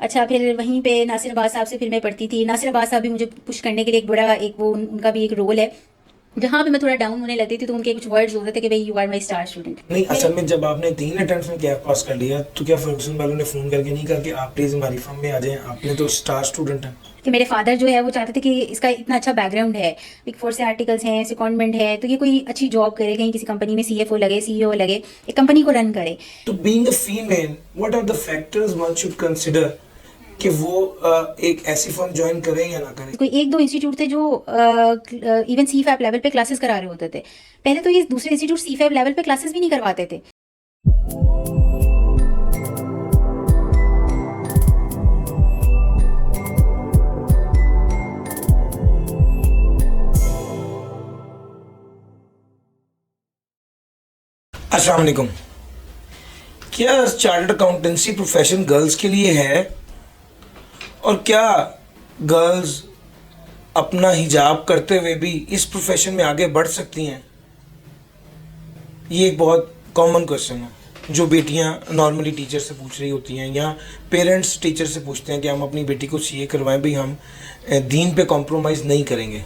अच्छा, फिर वहीं पे नासिर अब्बास साहब से फिर मैं पढ़ती थी। नासिर अब्बास साहब भी मुझे पुश करने के लिए एक बड़ा एक वो उनका भी एक रोल है। जहाँ पे मैं थोड़ा डाउन होने लगती थी तो उनके कुछ वर्ड्स होते थे कि भाई you are my star student. नहीं, असल में जब आपने 3 अटेम्प्ट में गैप पास कर लिया तो क्या फर्गूसन वालों ने फ़ोन करके नहीं कहा कि आप प्लीज़ हमारी फर्म में आ जाएं, आपने तो स्टार स्टूडेंट हैं। कि मेरे फादर जो है वो चाहते थे कि इसका इतना अच्छा बैकग्राउंड है, बिग फोर से आर्टिकल्स हैं, सेकंडमेंट है, तो ये कोई अच्छी जॉब करे, कहीं किसी कंपनी में सीएफओ लगे, सीईओ लगे, एक कंपनी को रन करे। तो being a female what are the factors one should consider कि वो एक ऐसी फर्म ज्वाइन करें या ना करें। कोई एक दो इंस्टीट्यूट थे जो इवन सी फैब लेवल पे क्लासेस करा रहे होते थे। पहले तो ये दूसरे इंस्टीट्यूट सी फैब लेवल पे क्लासेस भी नहीं करवाते थे। अस्सलाम वालेकुम। क्या चार्टर्ड अकाउंटेंसी प्रोफेशन गर्ल्स के लिए है और क्या गर्ल्स अपना हिजाब करते हुए भी इस प्रोफेशन में आगे बढ़ सकती हैं? ये एक बहुत कॉमन क्वेश्चन है जो बेटियां नॉर्मली टीचर से पूछ रही होती हैं या पेरेंट्स टीचर से पूछते हैं कि हम अपनी बेटी को सीए करवाएं, भाई हम दीन पे कॉम्प्रोमाइज़ नहीं करेंगे।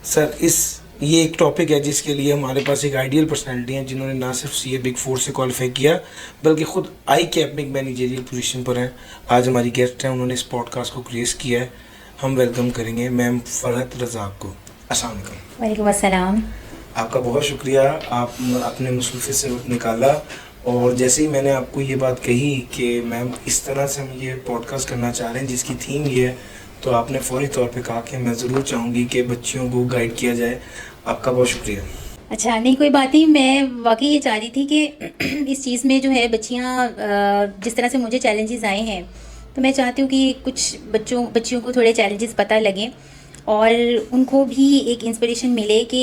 सर ये एक टॉपिक है जिसके लिए हमारे पास एक आइडियल पर्सनैलिटी है जिन्होंने ना सिर्फ सीए बिग फोर से क्वालिफाई किया बल्कि ख़ुद आई कैबिनेट मैनेजरियल पोजीशन पर हैं। आज हमारी गेस्ट हैं, उन्होंने इस पॉडकास्ट को क्रिएट किया है। हम वेलकम करेंगे मैम फरहत रज़ाक को। अस्सलाम वालेकुम। वालेकुम अस्सलाम। आपका बहुत शुक्रिया, आप अपने मुसलसल से वक्त निकाला। और जैसे ही मैंने आपको ये बात कही कि मैम इस तरह से हम ये पॉडकास्ट करना चाह रहे हैं जिसकी थीम ये है, तो आपने फौरी तौर पे कहा कि मैं ज़रूर चाहूँगी कि बच्चियों को गाइड किया जाए। आपका बहुत शुक्रिया। अच्छा, नहीं कोई बात नहीं, मैं वाकई ये चाह रही थी कि इस चीज़ में जो है बच्चियाँ जिस तरह से मुझे चैलेंजेस आए हैं, तो मैं चाहती हूँ कि कुछ बच्चियों को थोड़े चैलेंजेस पता लगें और उनको भी एक इंस्पिरेशन मिले कि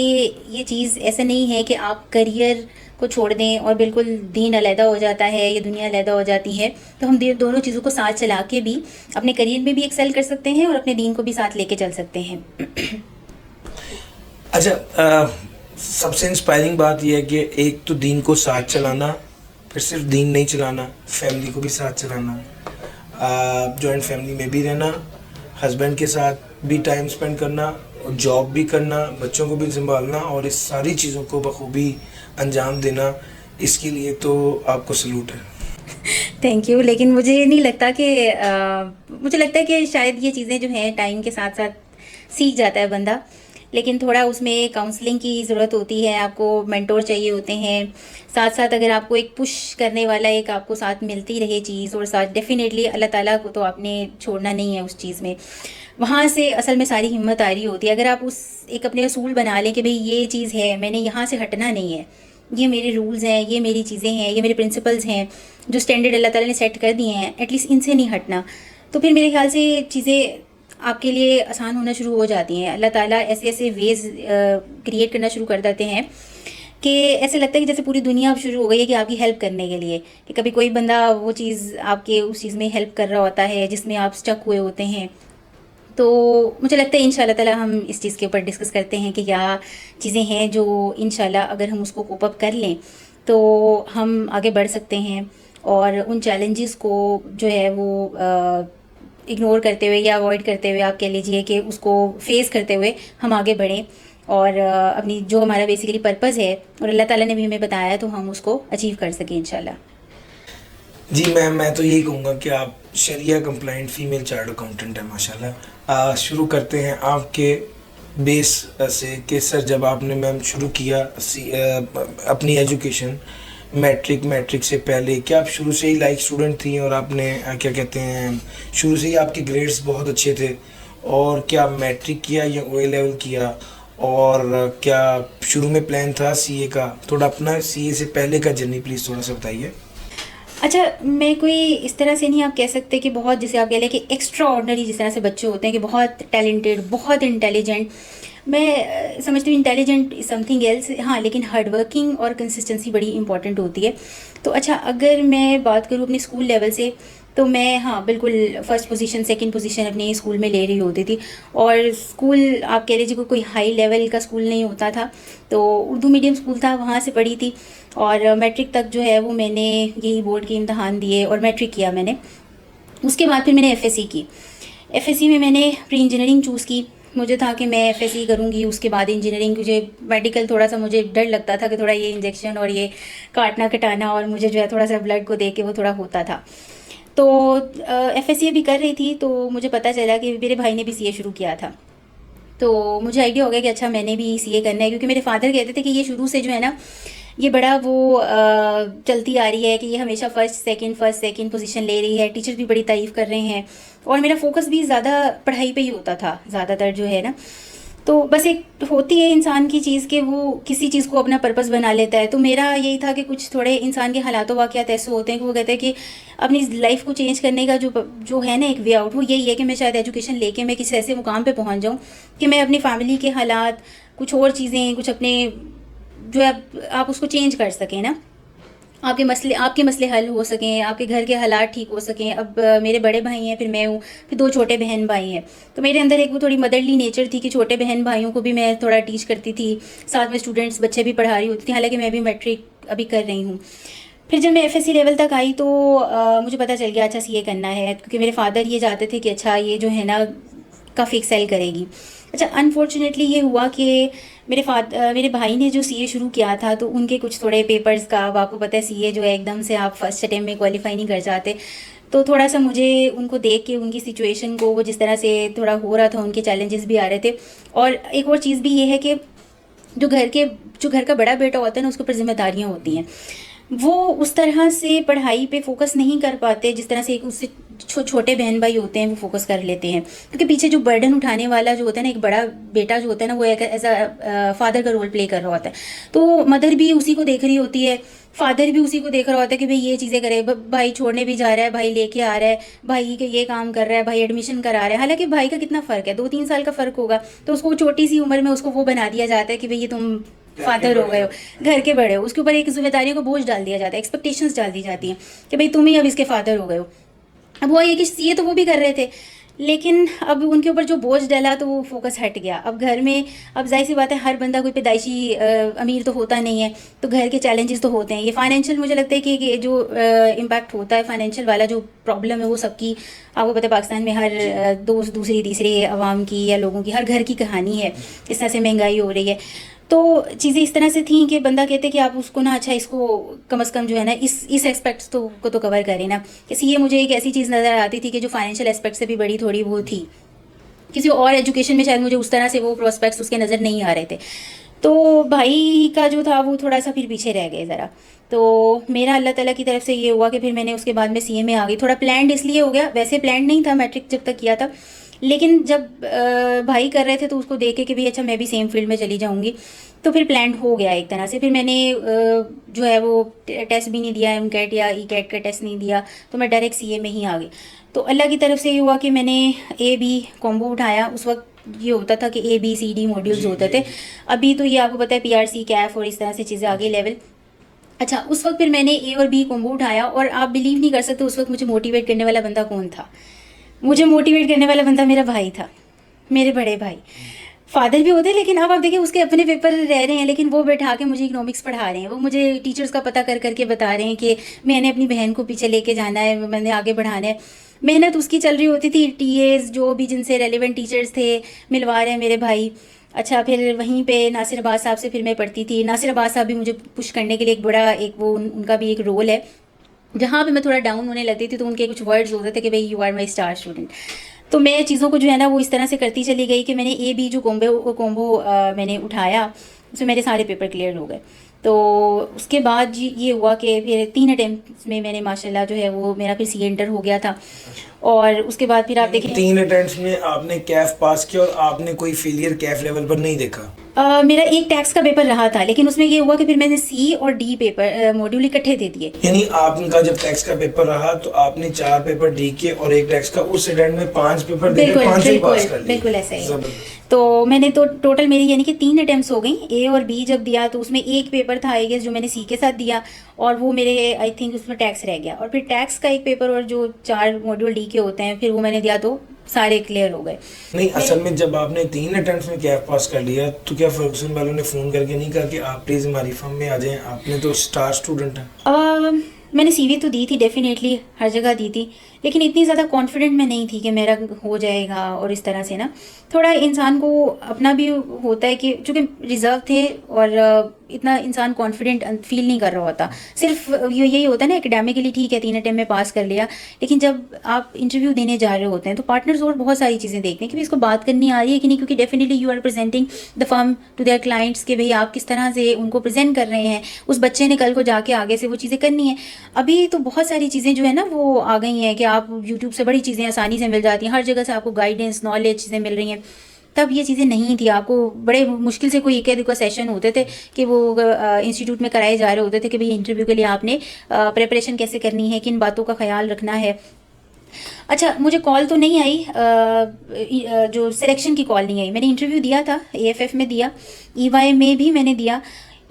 ये चीज़ ऐसा नहीं है कि आप करियर को छोड़ दें और बिल्कुल दीन अलहदा हो जाता है, ये दुनिया अलहदा हो जाती है। तो हम दोनों चीज़ों को साथ चला के भी अपने करियर में भी एक्सेल कर सकते हैं और अपने दीन को भी साथ लेके चल सकते हैं। अच्छा, सबसे इंस्पायरिंग बात यह है कि एक तो दीन को साथ चलाना, फिर सिर्फ दीन नहीं चलाना, फैमिली को भी साथ चलाना, जॉइंट फैमिली में भी रहना, हस्बैंड के साथ भी टाइम स्पेंड करना, जॉब भी करना, बच्चों को भी संभालना और इस सारी चीज़ों को बखूबी अंजाम देना, इसके लिए तो आपको सलूट है। Thank you. लेकिन मुझे नहीं लगता कि मुझे लगता है कि शायद ये चीज़ें जो हैं टाइम के साथ साथ सीख जाता है बंदा, लेकिन थोड़ा उसमें काउंसलिंग की ज़रूरत होती है, आपको मेंटोर चाहिए होते हैं। साथ साथ अगर आपको एक पुश करने वाला एक आपको साथ मिलती रहे चीज़, और साथ डेफिनेटली अल्लाह ताला को तो आपने छोड़ना नहीं है उस चीज़ में। वहाँ से असल में सारी हिम्मत आ रही होती है। अगर आप उस एक अपने असूल बना लें कि भाई ये चीज़ है, मैंने यहाँ से हटना नहीं है, ये मेरे रूल्स हैं, ये मेरी चीज़ें हैं, ये मेरे प्रिंसिपल्स हैं, जो स्टैंडर्ड अल्लाह ताला ने सेट कर दिए हैं, एटलीस्ट इनसे नहीं हटना, तो फिर मेरे ख्याल से चीज़ें आपके लिए आसान होना शुरू हो जाती हैं। अल्लाह ताला ऐसे ऐसे वेज़ क्रिएट करना शुरू कर देते हैं कि ऐसे लगता है कि जैसे पूरी दुनिया अब शुरू हो गई है कि आपकी हेल्प करने के लिए, कि कभी कोई बंदा वो चीज़ आपके उस चीज़ में हेल्प कर रहा होता है जिसमें आप स्टक हुए होते हैं। तो मुझे लगता है इंशाल्लाह ताला हम इस चीज़ के ऊपर डिस्कस करते हैं कि क्या चीज़ें हैं जो इंशाल्लाह अगर हम उसको कोप अप कर लें तो हम आगे बढ़ सकते हैं और उन चैलेंजेस को जो है वो इग्नोर करते हुए या अवॉइड करते हुए, आप कह लीजिए कि उसको फेस करते हुए हम आगे बढ़ें और अपनी जो हमारा बेसिकली पर्पस है और अल्लाह ताला ने भी हमें बताया है तो हम उसको अचीव कर सकें इंशाल्लाह। जी मैम, मैं तो यही कहूँगा कि आप शरिया कंप्लाइंट फीमेल चार्टर्ड अकाउंटेंट है माशाल्लाह। शुरू करते हैं आपके बेस से कि सर जब आपने मैम शुरू किया अपनी एजुकेशन मैट्रिक से पहले, क्या आप शुरू से ही लाइक स्टूडेंट थी और आपने क्या कहते हैं शुरू से ही आपके ग्रेड्स बहुत अच्छे थे? और क्या मैट्रिक किया या ओ लेवल किया? और क्या शुरू में प्लान था सीए का? थोड़ा अपना सीए से पहले का जर्नी प्लीज़ थोड़ा सा बताइए। अच्छा, मैं कोई इस तरह से नहीं आप कह सकते कि बहुत, जैसे आप कह लें कि एक्स्ट्रा ऑर्डनरी जिस तरह से बच्चे होते हैं कि बहुत टैलेंटेड, बहुत इंटेलिजेंट। मैं समझती हूँ इंटेलिजेंट इज़ समथिंग एल्स, हाँ, लेकिन हार्ड वर्किंग और कंसिस्टेंसी बड़ी इंपॉर्टेंट होती है। तो अच्छा, अगर मैं बात करूँ अपने स्कूल लेवल से, तो मैं हाँ बिल्कुल फर्स्ट पोजीशन सेकंड पोजीशन अपने स्कूल में ले रही होती थी। और स्कूल आप कह लीजिए कोई हाई लेवल का स्कूल नहीं होता था, तो उर्दू मीडियम स्कूल था, वहाँ से पढ़ी थी। और मैट्रिक तक जो है वो मैंने यही बोर्ड के इम्तहान दिए और मैट्रिक किया मैंने। उसके बाद फिर मैंने एफएससी की। एफएससी में मैंने प्री इंजीनियरिंग चूज़ की। मुझे था कि मैं एफएससी करूँगी, उसके बाद इंजीनियरिंग। मुझे मेडिकल थोड़ा सा मुझे डर लगता था कि थोड़ा ये इंजेक्शन और ये काटना कटाना, और मुझे जो है थोड़ा सा ब्लड को देख के वो थोड़ा होता था। तो एफएससी अभी कर रही थी, तो मुझे पता चला कि मेरे भाई ने भी सीए शुरू किया था। तो मुझे आइडिया हो गया कि अच्छा मैंने भी सीए करना है, क्योंकि मेरे फादर कहते थे कि ये शुरू से जो है ना, ये बड़ा वो चलती आ रही है कि ये हमेशा फर्स्ट सेकंड पोजीशन ले रही है, टीचर भी बड़ी तारीफ़ कर रहे हैं। और मेरा फोकस भी ज़्यादा पढ़ाई पे ही होता था ज़्यादातर जो है ना। तो बस एक होती है इंसान की चीज़ कि वो किसी चीज़ को अपना पर्पस बना लेता है। तो मेरा यही था कि कुछ थोड़े इंसान के हालातों वाक़यात ऐसे होते हैं कि वो कहते हैं कि अपनी लाइफ को चेंज करने का जो है ना एक वे आउट, वो यही है कि मैं शायद एजुकेशन लेके मैं किसी ऐसे मुकाम पे पहुंच जाऊं कि मैं अपनी फैमिली के हालात, कुछ और चीज़ें, कुछ अपने जो है आप उसको चेंज कर सकें ना, आपके मसले हल हो सकें, आपके घर के हालात ठीक हो सकें। अब मेरे बड़े भाई हैं, फिर मैं हूँ, फिर 2 छोटे बहन भाई हैं। तो मेरे अंदर एक वो थोड़ी मदरली नेचर थी कि छोटे बहन भाइयों को भी मैं थोड़ा टीच करती थी, साथ में स्टूडेंट्स बच्चे भी पढ़ा रही होती थी, हालांकि मैं भी मैट्रिक अभी कर रही हूँ। फिर जब मैं एफएससी लेवल तक आई तो मुझे पता चल गया अच्छा सीए करना है, क्योंकि मेरे फादर ये चाहते थे कि अच्छा ये जो है ना काफ़ी एक्सेल करेगी। अच्छा, अनफॉर्चुनेटली ये हुआ कि मेरे भाई ने जो सीए शुरू किया था, तो उनके कुछ थोड़े पेपर्स का, अब आपको पता है सीए जो है एकदम से आप फर्स्ट अटेम्प्ट में क्वालिफाई नहीं कर जाते। तो थोड़ा सा मुझे उनको देख के, उनकी सिचुएशन को, वो जिस तरह से थोड़ा हो रहा था, उनके चैलेंजेस भी आ रहे थे। और एक और चीज़ भी ये है कि जो घर का बड़ा बेटा होता है ना, उसके ऊपर जिम्मेदारियाँ होती हैं। वो उस तरह से पढ़ाई पे फोकस नहीं कर पाते जिस तरह से उससे छोटे बहन भाई होते हैं वो फोकस कर लेते हैं, क्योंकि पीछे जो बर्डन उठाने वाला जो होता है ना, एक बड़ा बेटा जो होता है ना, वो एक एज अ फादर का रोल प्ले कर रहा होता है। तो मदर भी उसी को देख रही होती है, फादर भी उसी को देख रहा होता है कि भाई ये चीज़ें करे, भाई छोड़ने भी जा रहा है, भाई लेके आ रहा है, भाई के ये काम कर रहा है, भाई एडमिशन करा रहा है। हालांकि भाई का कितना फ़र्क है, 2-3 साल का फ़र्क होगा, तो उसको छोटी सी उम्र में उसको वो बना दिया जाता है कि भाई ये तुम फादर हो गए हो, घर के बड़े हो। उसके ऊपर एक जिम्मेदारियों का बोझ डाल दिया जाता है, एक्सपेक्टेशंस डाल दी जाती हैं कि भाई तुम ही अब इसके फादर हो गए हो। अब वो ये कि सीए तो वो भी कर रहे थे, लेकिन अब उनके ऊपर जो बोझ डला तो वो फोकस हट गया। अब घर में, अब जाहिर सी बात है, हर बंदा कोई पैदाइशी अमीर तो होता नहीं है, तो घर के चैलेंजेस तो होते हैं। ये फाइनेंशियल, मुझे लगता है कि जो इम्पैक्ट होता है फाइनेंशियल वाला, जो प्रॉब्लम है वो सबकी, आपको पता है पाकिस्तान में हर दूसरी तीसरी आवाम की या लोगों की, हर घर की कहानी है। इस तरह से महंगाई हो रही है, तो चीज़ें इस तरह से थी कि बंदा कहते कि आप उसको ना, अच्छा इसको कम से कम जो है ना इस एस्पेक्ट्स को तो कवर करें ना। जैसे ये मुझे एक ऐसी चीज़ नज़र आती थी कि जो फाइनेंशियल एस्पेक्ट से भी बड़ी थोड़ी वो थी, किसी और एजुकेशन में शायद मुझे उस तरह से वो प्रोस्पेक्ट्स उसके नज़र नहीं आ रहे थे। तो भाई का जो था वो थोड़ा सा फिर पीछे रह गए ज़रा। तो मेरा अल्लाह ताला की तरफ से ये हुआ कि फिर मैंने उसके बाद में सीए में आ गई। थोड़ा प्लान्ड इसलिए हो गया, वैसे प्लान्ड नहीं था मैट्रिक जब तक किया था, लेकिन जब भाई कर रहे थे तो उसको देख के भी अच्छा मैं भी सेम फील्ड में चली जाऊंगी, तो फिर प्लान्ड हो गया एक तरह से। फिर मैंने जो है वो टेस्ट भी नहीं दिया, एमकेट या ईकेट का टेस्ट नहीं दिया, तो मैं डायरेक्ट सीए में ही आ गई। तो अल्लाह की तरफ से ये हुआ कि मैंने ए बी कॉम्बो उठाया। उस वक्त ये होता था कि ABCD मॉड्यूल्स होते थे, अभी तो ये आपको पता है PRC कैफ और इस तरह से चीज़ें आगे लेवल। अच्छा, उस वक्त फिर मैंने ए और बी कॉम्बो उठाया, और आप बिलीव नहीं कर सकते उस वक्त मुझे मोटिवेट करने वाला बंदा कौन था। मुझे मोटिवेट करने वाला बंदा मेरा भाई था, मेरे बड़े भाई। फादर भी होते, लेकिन अब आप देखिए उसके अपने पेपर रह रहे हैं, लेकिन वो बैठा के मुझे इकोनॉमिक्स पढ़ा रहे हैं, वो मुझे टीचर्स का पता कर करके बता रहे हैं कि मैंने अपनी बहन को पीछे लेके जाना है, मैंने आगे बढ़ाना है। मेहनत उसकी चल रही होती थी, टीएस जो भी जिनसे रेलिवेंट टीचर्स थे मिलवा रहे हैं मेरे भाई। अच्छा, फिर वहीं पे नासिर अब्बास साहब से फिर मैं पढ़ती थी। नासिर अब्बास साहब भी मुझे पुश करने के लिए एक बड़ा एक वो उनका भी एक रोल है। जहाँ पे मैं थोड़ा डाउन होने लगती थी तो उनके कुछ वर्ड्स होते थे कि भाई you are my star student. तो मैं चीज़ों को जो है ना वो इस तरह से करती चली गई कि मैंने ए बी जो कॉम्बो मैंने उठाया, उसमें मेरे सारे पेपर क्लियर हो गए। तो उसके बाद ये हुआ कि फिर 3 अटेम्प्ट में मैंने माशाल्लाह जो है वो मेरा फिर सीए इंटर हो गया था। और उसके बाद फिर आप देखें 3 अटेम्प्ट्स में आपने कैफ पास किया और आपने कोई फेलियर कैफ लेवल पर नहीं देखा? मेरा एक टैक्स का पेपर रहा था, लेकिन उसमें ये हुआ कि फिर मैंने सी और डी पेपर मॉड्यूल इकट्ठे दे दिए। यानी आपका जब टैक्स का पेपर रहा तो आपने 4 पेपर डी के और एक टैक्स का, उस स्टूडेंट में 5 पेपर दे के 5 ही पास कर लिए। बिल्कुल ऐसा ही। तो मैंने तो टोटल मेरी यानी कि 3 अटेम्प्ट्स हो गई। ए और बी जब दिया तो उसमें एक पेपर था आई गेस जो मैंने सी के साथ दिया, और वो मेरे आई थिंक उसमें टैक्स रह गया। और फिर टैक्स का एक पेपर और जो 4 मॉड्यूल डी के होते हैं फिर वो मैंने दिया, तो सारे क्लियर हो गए। नहीं, असल में जब आपने 3 अटेम्प्ट्स में कैफ पास कर लिया तो क्या फर्गुसन वालों ने फ़ोन करके नहीं कहा कि आप प्लीज़ हमारी फर्म में आ जाएं, आपने तो स्टार स्टूडेंट हैं? मैंने सीवी तो दी थी, डेफिनेटली हर जगह दी थी, लेकिन इतनी ज़्यादा कॉन्फिडेंट मैं नहीं थी कि मेरा हो जाएगा। और इस तरह से ना थोड़ा इंसान को अपना भी होता है कि चूँकि रिजर्व थे और इतना इंसान कॉन्फिडेंट फील नहीं कर रहा होता। सिर्फ यही होता है ना, एकेडमिकली ठीक है 3 अटेम्प्ट में पास कर लिया, लेकिन जब आप इंटरव्यू देने जा रहे होते हैं तो पार्टनर्स और बहुत सारी चीज़ें देखते हैं कि भाई इसको बात करनी आ रही है कि नहीं, क्योंकि definitely you are presenting the firm to their clients, कि भाई आप किस तरह से उनको प्रेजेंट कर रहे हैं। उस बच्चे ने कल को जाके आगे से वो चीज़ें करनी है। अभी तो बहुत सारी चीज़ें जो है ना वो आ गई हैं कि आप यूट्यूब से बड़ी चीज़ें आसानी से मिल जाती हैं, हर जगह से आपको गाइडेंस नॉलेज चीज़ें मिल रही हैं। तब ये चीज़ें नहीं थी, आपको बड़े मुश्किल से कोई एक आध का सेशन होते थे कि वो इंस्टीट्यूट में कराए जा रहे होते थे कि भाई इंटरव्यू के लिए आपने प्रिपरेशन कैसे करनी है, किन बातों का ख्याल रखना है। अच्छा, मुझे कॉल तो नहीं आई, जो सिलेक्शन की कॉल नहीं आई। मैंने इंटरव्यू दिया था, एएफएफ में दिया, ईवाई में भी मैंने दिया।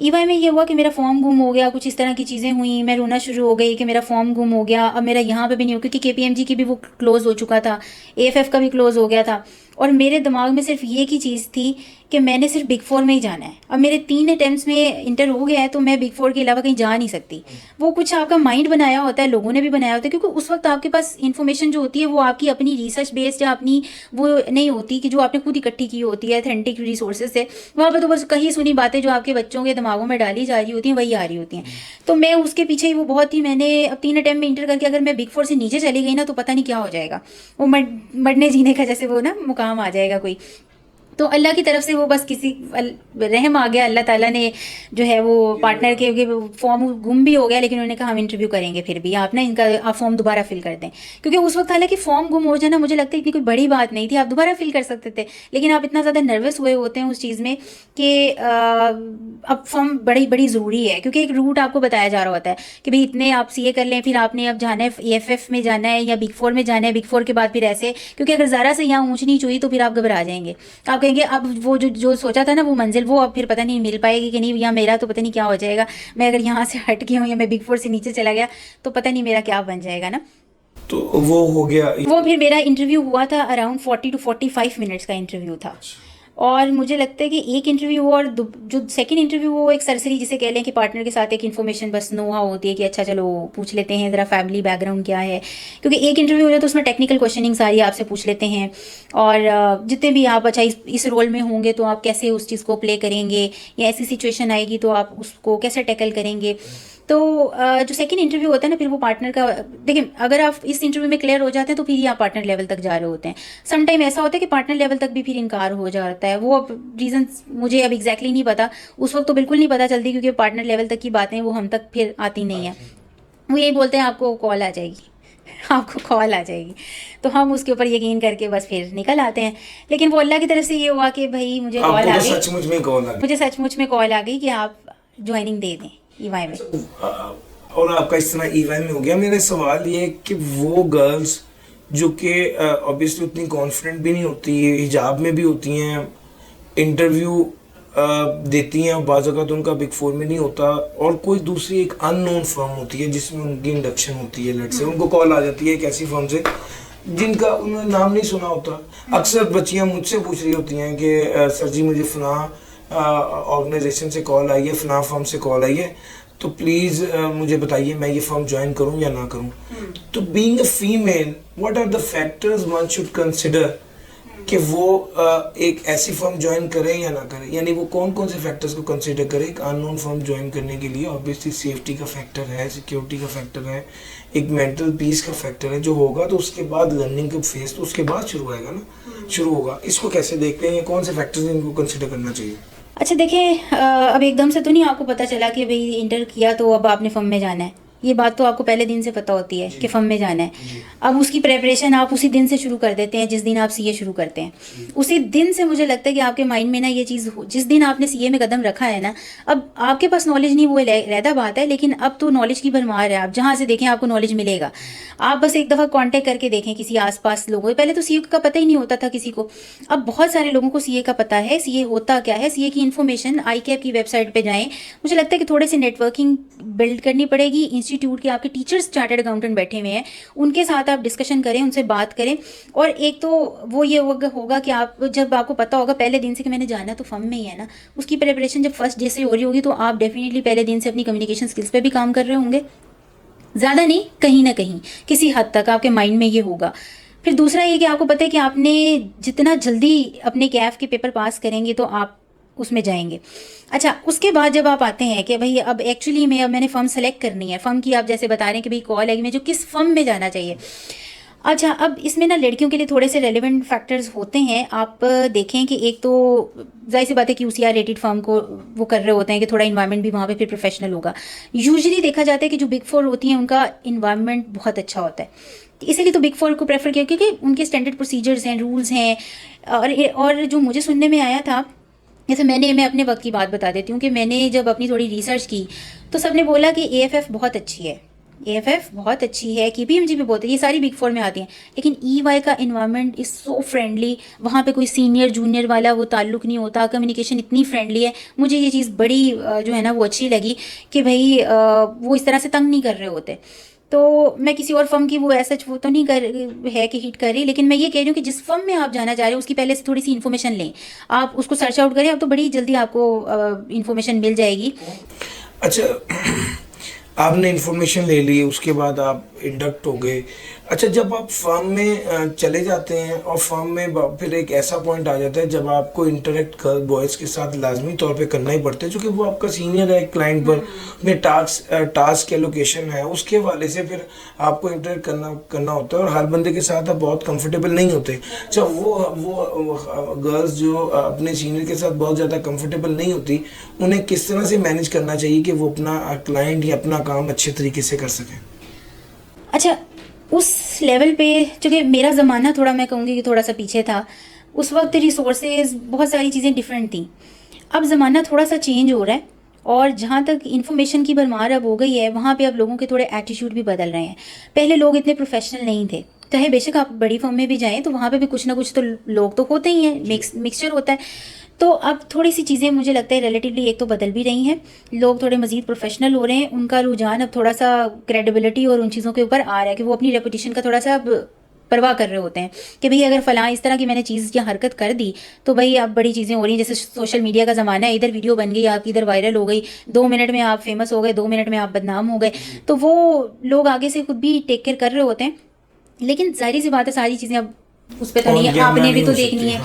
ईवाई में ये हुआ कि मेरा फॉर्म गुम हो गया, कुछ इस तरह की चीज़ें हुई, मैं रोना शुरू हो गई कि मेरा फॉर्म गुम हो गया। अब मेरा यहाँ पे भी नहीं हो, क्योंकि केपीएमजी की भी वो क्लोज़ हो चुका था, एएफएफ का भी क्लोज़ हो गया था। और मेरे दिमाग में सिर्फ ये की चीज़ थी कि मैंने सिर्फ बिग 4 में ही जाना है। अब मेरे 3 अटेम्प्ट्स में इंटर हो गया है तो मैं बिग 4 के अलावा कहीं जा नहीं सकती। वो कुछ आपका माइंड बनाया होता है, लोगों ने भी बनाया होता है, क्योंकि उस वक्त आपके पास इन्फॉर्मेशन जो होती है वो आपकी अपनी रिसर्च बेस्ड या अपनी वो नहीं होती कि जो आपने खुद इकट्ठी की होती है ऑथेंटिक रिसोर्सेज से। वहाँ पर तो बस कहीं सुनी बातें जो आपके बच्चों के दिमागों में डाली जा रही होती हैं वही आ रही होती हैं। तो मैं उसके पीछे ही वो बहुत ही, मैंने अब 3 अटेम्प्ट में इंटर करके अगर मैं बिग 4 से नीचे चली गई ना तो पता नहीं क्या हो जाएगा। वो मरने जीने का जैसे वो ना मुकाम आ जाएगा कोई। तो अल्लाह की तरफ से वो बस किसी रहम आ गया, अल्लाह ताला ने जो है वो पार्टनर के फॉर्म गुम भी हो गया, लेकिन उन्होंने कहा हम इंटरव्यू करेंगे, फिर भी आप ना इनका आप फॉर्म दोबारा फिल कर दें। क्योंकि उस वक्त हालांकि फॉर्म गुम हो जाना मुझे लगता है इतनी कोई बड़ी बात नहीं थी, आप दोबारा फिल कर सकते थे। लेकिन आप इतना ज़्यादा नर्वस हुए होते हैं उस चीज़ में कि अब फॉर्म बड़ी बड़ी ज़रूरी है, क्योंकि एक रूट आपको बताया जा रहा होता है कि भाई इतने आप सीए कर लें, फिर आपने अब जाना है एएफएफ में जाना है या बिग 4 में जाना है, बिग 4 के बाद फिर ऐसे, क्योंकि अगर ज़रा से यहाँ ऊँच नीच हुई तो फिर आप घबरा जाएंगे। आप कहेंगे अब वो जो सोचा था ना वो मंजिल, वो अब फिर पता नहीं मिल पाएगी कि नहीं, या मेरा तो पता नहीं क्या हो जाएगा, मैं अगर यहाँ से हट गया हूँ या मैं बिग 4 से नीचे चला गया तो पता नहीं मेरा क्या बन जाएगा ना। तो वो हो गया। वो फिर मेरा इंटरव्यू हुआ था अराउंड 40 to 45 मिनट्स का इंटरव्यू था। और मुझे लगता है कि एक इंटरव्यू और जो सेकंड इंटरव्यू वो एक सरसरी जिसे कह लें कि पार्टनर के साथ एक इन्फॉर्मेशन बस नो हाउ होती है कि अच्छा चलो पूछ लेते हैं ज़रा फैमिली बैकग्राउंड क्या है, क्योंकि एक इंटरव्यू हो जाए तो उसमें टेक्निकल क्वेश्चनिंग सारी आपसे पूछ लेते हैं। और जितने भी आप अच्छा इस रोल में होंगे तो आप कैसे उस चीज़ को प्ले करेंगे, या ऐसी सिचुएशन आएगी तो आप उसको कैसे टैकल करेंगे। तो जो सेकंड इंटरव्यू होता है ना फिर वो पार्टनर का, देखिए अगर आप इस इंटरव्यू में क्लियर हो जाते हैं तो फिर ही आप पार्टनर लेवल तक जा रहे होते हैं। सम टाइम ऐसा होता है कि पार्टनर लेवल तक भी फिर इनकार हो जाता है। वो अब रीज़न मुझे अब एग्जैक्टली नहीं पता, उस वक्त तो बिल्कुल नहीं पता चलती, क्योंकि पार्टनर लेवल तक की बातें वो हम तक फिर आती नहीं है। वो यही बोलते हैं आपको कॉल आ जाएगी, आपको कॉल आ जाएगी, तो हम उसके ऊपर यकीन करके बस फिर निकल आते हैं। लेकिन वो अल्लाह की तरफ से ये हुआ कि भाई मुझे कॉल आ गई, सचमुच में कॉल आ गई, मुझे सचमुच में कॉल आ गई कि आप ज्वाइनिंग दे दें ईवाई में। और आपका इस तरह ईवाई में हो गया। मेरा सवाल ये है कि वो गर्ल्स जो कि ऑब्वियसली उतनी कॉन्फिडेंट भी नहीं होती, हिजाब में भी होती हैं, इंटरव्यू देती हैं और बाज़ औक़ात उनका बिग 4 में नहीं होता, और कोई दूसरी एक अननोन फर्म होती है जिसमें उनकी इंडक्शन होती है, लेट से उनको कॉल आ जाती है एक ऐसी फर्म से जिनका उन्होंने नाम नहीं सुना होता। अक्सर बच्चियां मुझसे पूछ रही होती हैं कि सर जी मुझे फ़लाँ ऑर्गेनाइजेशन से कॉल आई है, फ़लाँ फर्म से कॉल आई है, तो प्लीज़ मुझे बताइए मैं ये फर्म ज्वाइन करूं या ना करूं। तो being a female what are the factors one should consider कि वो एक ऐसी फर्म ज्वाइन करें या ना करें, यानी वो कौन कौन से फैक्टर्स को कंसिडर करें एक अननोन फर्म ज्वाइन करने के लिए। ऑब्वियसली सेफ्टी का फैक्टर है, सिक्योरिटी का फैक्टर है, एक मेंटल पीस का फैक्टर है जो होगा, तो उसके बाद लर्निंग का फेज तो उसके बाद शुरू आएगा ना, शुरू होगा। इसको कैसे देखते हैं, कौन से फैक्टर्स इनको कंसिडर करना चाहिए? अच्छा देखें, अब एकदम से तो नहीं आपको पता चला कि भाई इंटर किया तो अब आपने फर्म में जाना है, ये बात तो आपको पहले दिन से पता होती है कि फर्म में जाना है। अब उसकी प्रेपरेशन आप उसी दिन से शुरू कर देते हैं जिस दिन आप सीए शुरू करते हैं। उसी दिन से मुझे लगता है कि आपके माइंड में ना ये चीज़, जिस दिन आपने सीए में कदम रखा है ना, अब आपके पास नॉलेज नहीं वो रहता बात है, लेकिन अब तो नॉलेज की भरमार है, आप जहाँ से देखें आपको नॉलेज मिलेगा। आप बस एक दफ़ा कॉन्टेक्ट करके देखें किसी आसपास लोगों, पहले तो सीए का पता ही नहीं होता था किसी को, अब बहुत सारे लोगों को सीए का पता है, सीए होता क्या है, सीए की इन्फॉर्मेशन ICAP की वेबसाइट पे जाएं। मुझे लगता है कि थोड़े से नेटवर्किंग बिल्ड करनी पड़ेगी। इंस्टीट्यूट के आपके टीचर्स चार्टर्ड अकाउंटेंट बैठे हुए हैं, उनके साथ आप डिस्कशन करें, उनसे बात करें। और एक तो वो ये होगा कि आप जब आपको पता होगा पहले दिन से कि मैंने जाना तो फर्म में ही है ना, उसकी प्रिपरेशन जब फर्स्ट डे से हो रही होगी तो आप डेफिनेटली पहले दिन से अपनी कम्युनिकेशन स्किल्स पे भी काम कर रहे होंगे। ज़्यादा नहीं, कहीं ना कहीं किसी हद तक आपके माइंड में ये होगा। फिर दूसरा ये कि आपको पता है कि आपने जितना जल्दी अपने कैफ के पेपर पास करेंगे तो आप उसमें जाएंगे। अच्छा, उसके बाद जब आप आते हैं कि भाई अब एक्चुअली में अब मैंने फर्म सेलेक्ट करनी है, फर्म की आप जैसे बता रहे हैं कि भाई कॉल है कि मुझे किस फर्म में जाना चाहिए। अच्छा, अब इसमें ना लड़कियों के लिए थोड़े से रेलेवेंट फैक्टर्स होते हैं। आप देखें कि एक तो जाहिर सी बात है कि यूसीआर रेटेड फर्म को वो कर रहे होते हैं कि थोड़ा इन्वायरमेंट भी वहाँ पे फिर प्रोफेशनल होगा। यूजुअली देखा जाता है कि जो बिग फोर होती हैं उनका इन्वायरमेंट बहुत अच्छा होता है, इसीलिए तो बिग फोर को प्रेफर किया क्योंकि उनके स्टैंडर्ड प्रोसीजर्स हैं, रूल्स हैं। और जो मुझे सुनने में आया था, जैसे मैं अपने वक्त की बात बता देती हूँ कि मैंने जब अपनी थोड़ी रिसर्च की तो सबने बोला कि एएफएफ बहुत अच्छी है, एएफएफ बहुत अच्छी है, केपीएमजी भी बहुत है, ये सारी बिग फोर में आती हैं, लेकिन ईवाई का इन्वायरमेंट इज़ सो फ्रेंडली। वहाँ पे कोई सीनियर जूनियर वाला वो ताल्लुक नहीं होता, कम्युनिकेशन इतनी फ्रेंडली है। मुझे ये चीज़ बड़ी जो है ना वो अच्छी लगी कि भाई वो इस तरह से तंग नहीं कर रहे होते। तो मैं किसी और फर्म की वो ऐसा वो तो नहीं कर है कि हिट कर रही, लेकिन मैं ये कह रही हूँ कि जिस फर्म में आप जाना चाह रहे हो उसकी पहले से थोड़ी सी इन्फॉर्मेशन लें, आप उसको सर्च आउट करें, अब तो बड़ी जल्दी आपको इन्फॉर्मेशन मिल जाएगी। अच्छा, आपने इन्फॉर्मेशन ले ली, उसके बाद आप इंडक्ट हो गए। अच्छा, जब आप फर्म में चले जाते हैं और फर्म में फिर एक ऐसा पॉइंट आ जाता है जब आपको इंटरेक्ट गर्ल बॉयज़ के साथ लाजमी तौर पे करना ही पड़ता है, क्योंकि वो आपका सीनियर है क्लाइंट पर, में टास्क के लोकेशन है, उसके हवाले से फिर आपको इंटरेक्ट करना होता है और हर बंदे के साथ आप बहुत कंफर्टेबल नहीं होते। अच्छा, वो गर्ल्स जो अपने सीनियर के साथ बहुत ज़्यादा कंफर्टेबल नहीं होती, उन्हें किस तरह से मैनेज करना चाहिए कि वो अपना क्लाइंट या अपना काम अच्छे तरीके से कर सकें? अच्छा, उस लेवल पे चूँकि मेरा ज़माना थोड़ा मैं कहूँगी कि थोड़ा सा पीछे था, उस वक्त रिसोर्सेज बहुत सारी चीज़ें डिफरेंट थी। अब ज़माना थोड़ा सा चेंज हो रहा है और जहाँ तक इन्फॉर्मेशन की भरमार अब हो गई है, वहाँ पे अब लोगों के थोड़े एटीट्यूड भी बदल रहे हैं। पहले लोग इतने प्रोफेशनल नहीं थे, चाहे बेशक आप बड़ी फर्म में भी जाएँ तो वहाँ पे भी कुछ ना कुछ तो लोग तो होते ही हैं, मिक्सचर होता है। तो अब थोड़ी सी चीज़ें मुझे लगता है रिलेटिवली एक तो बदल भी रही हैं, लोग थोड़े मज़ीद प्रोफेशनल हो रहे हैं, उनका रुझान अब थोड़ा सा क्रेडिबिलिटी और उन चीज़ों के ऊपर आ रहा है कि वो अपनी रेपुटेशन का थोड़ा सा अब परवाह कर रहे होते हैं कि भाई अगर फ़लाँ इस तरह की मैंने चीज़ या हरकत कर दी तो भाई अब बड़ी चीज़ें हो रही हैं। जैसे सोशल मीडिया का ज़माना है, इधर वीडियो बन गई आपकी, इधर वायरल हो गई, 2 मिनट में आप फेमस हो गए, 2 मिनट में आप बदनाम हो गए, तो वो लोग आगे से खुद भी टेक केयर कर रहे होते हैं। लेकिन जाहिर सी बात है सारी चीज़ें अब उस पर तो नहीं है, आपने भी तो देखनी है,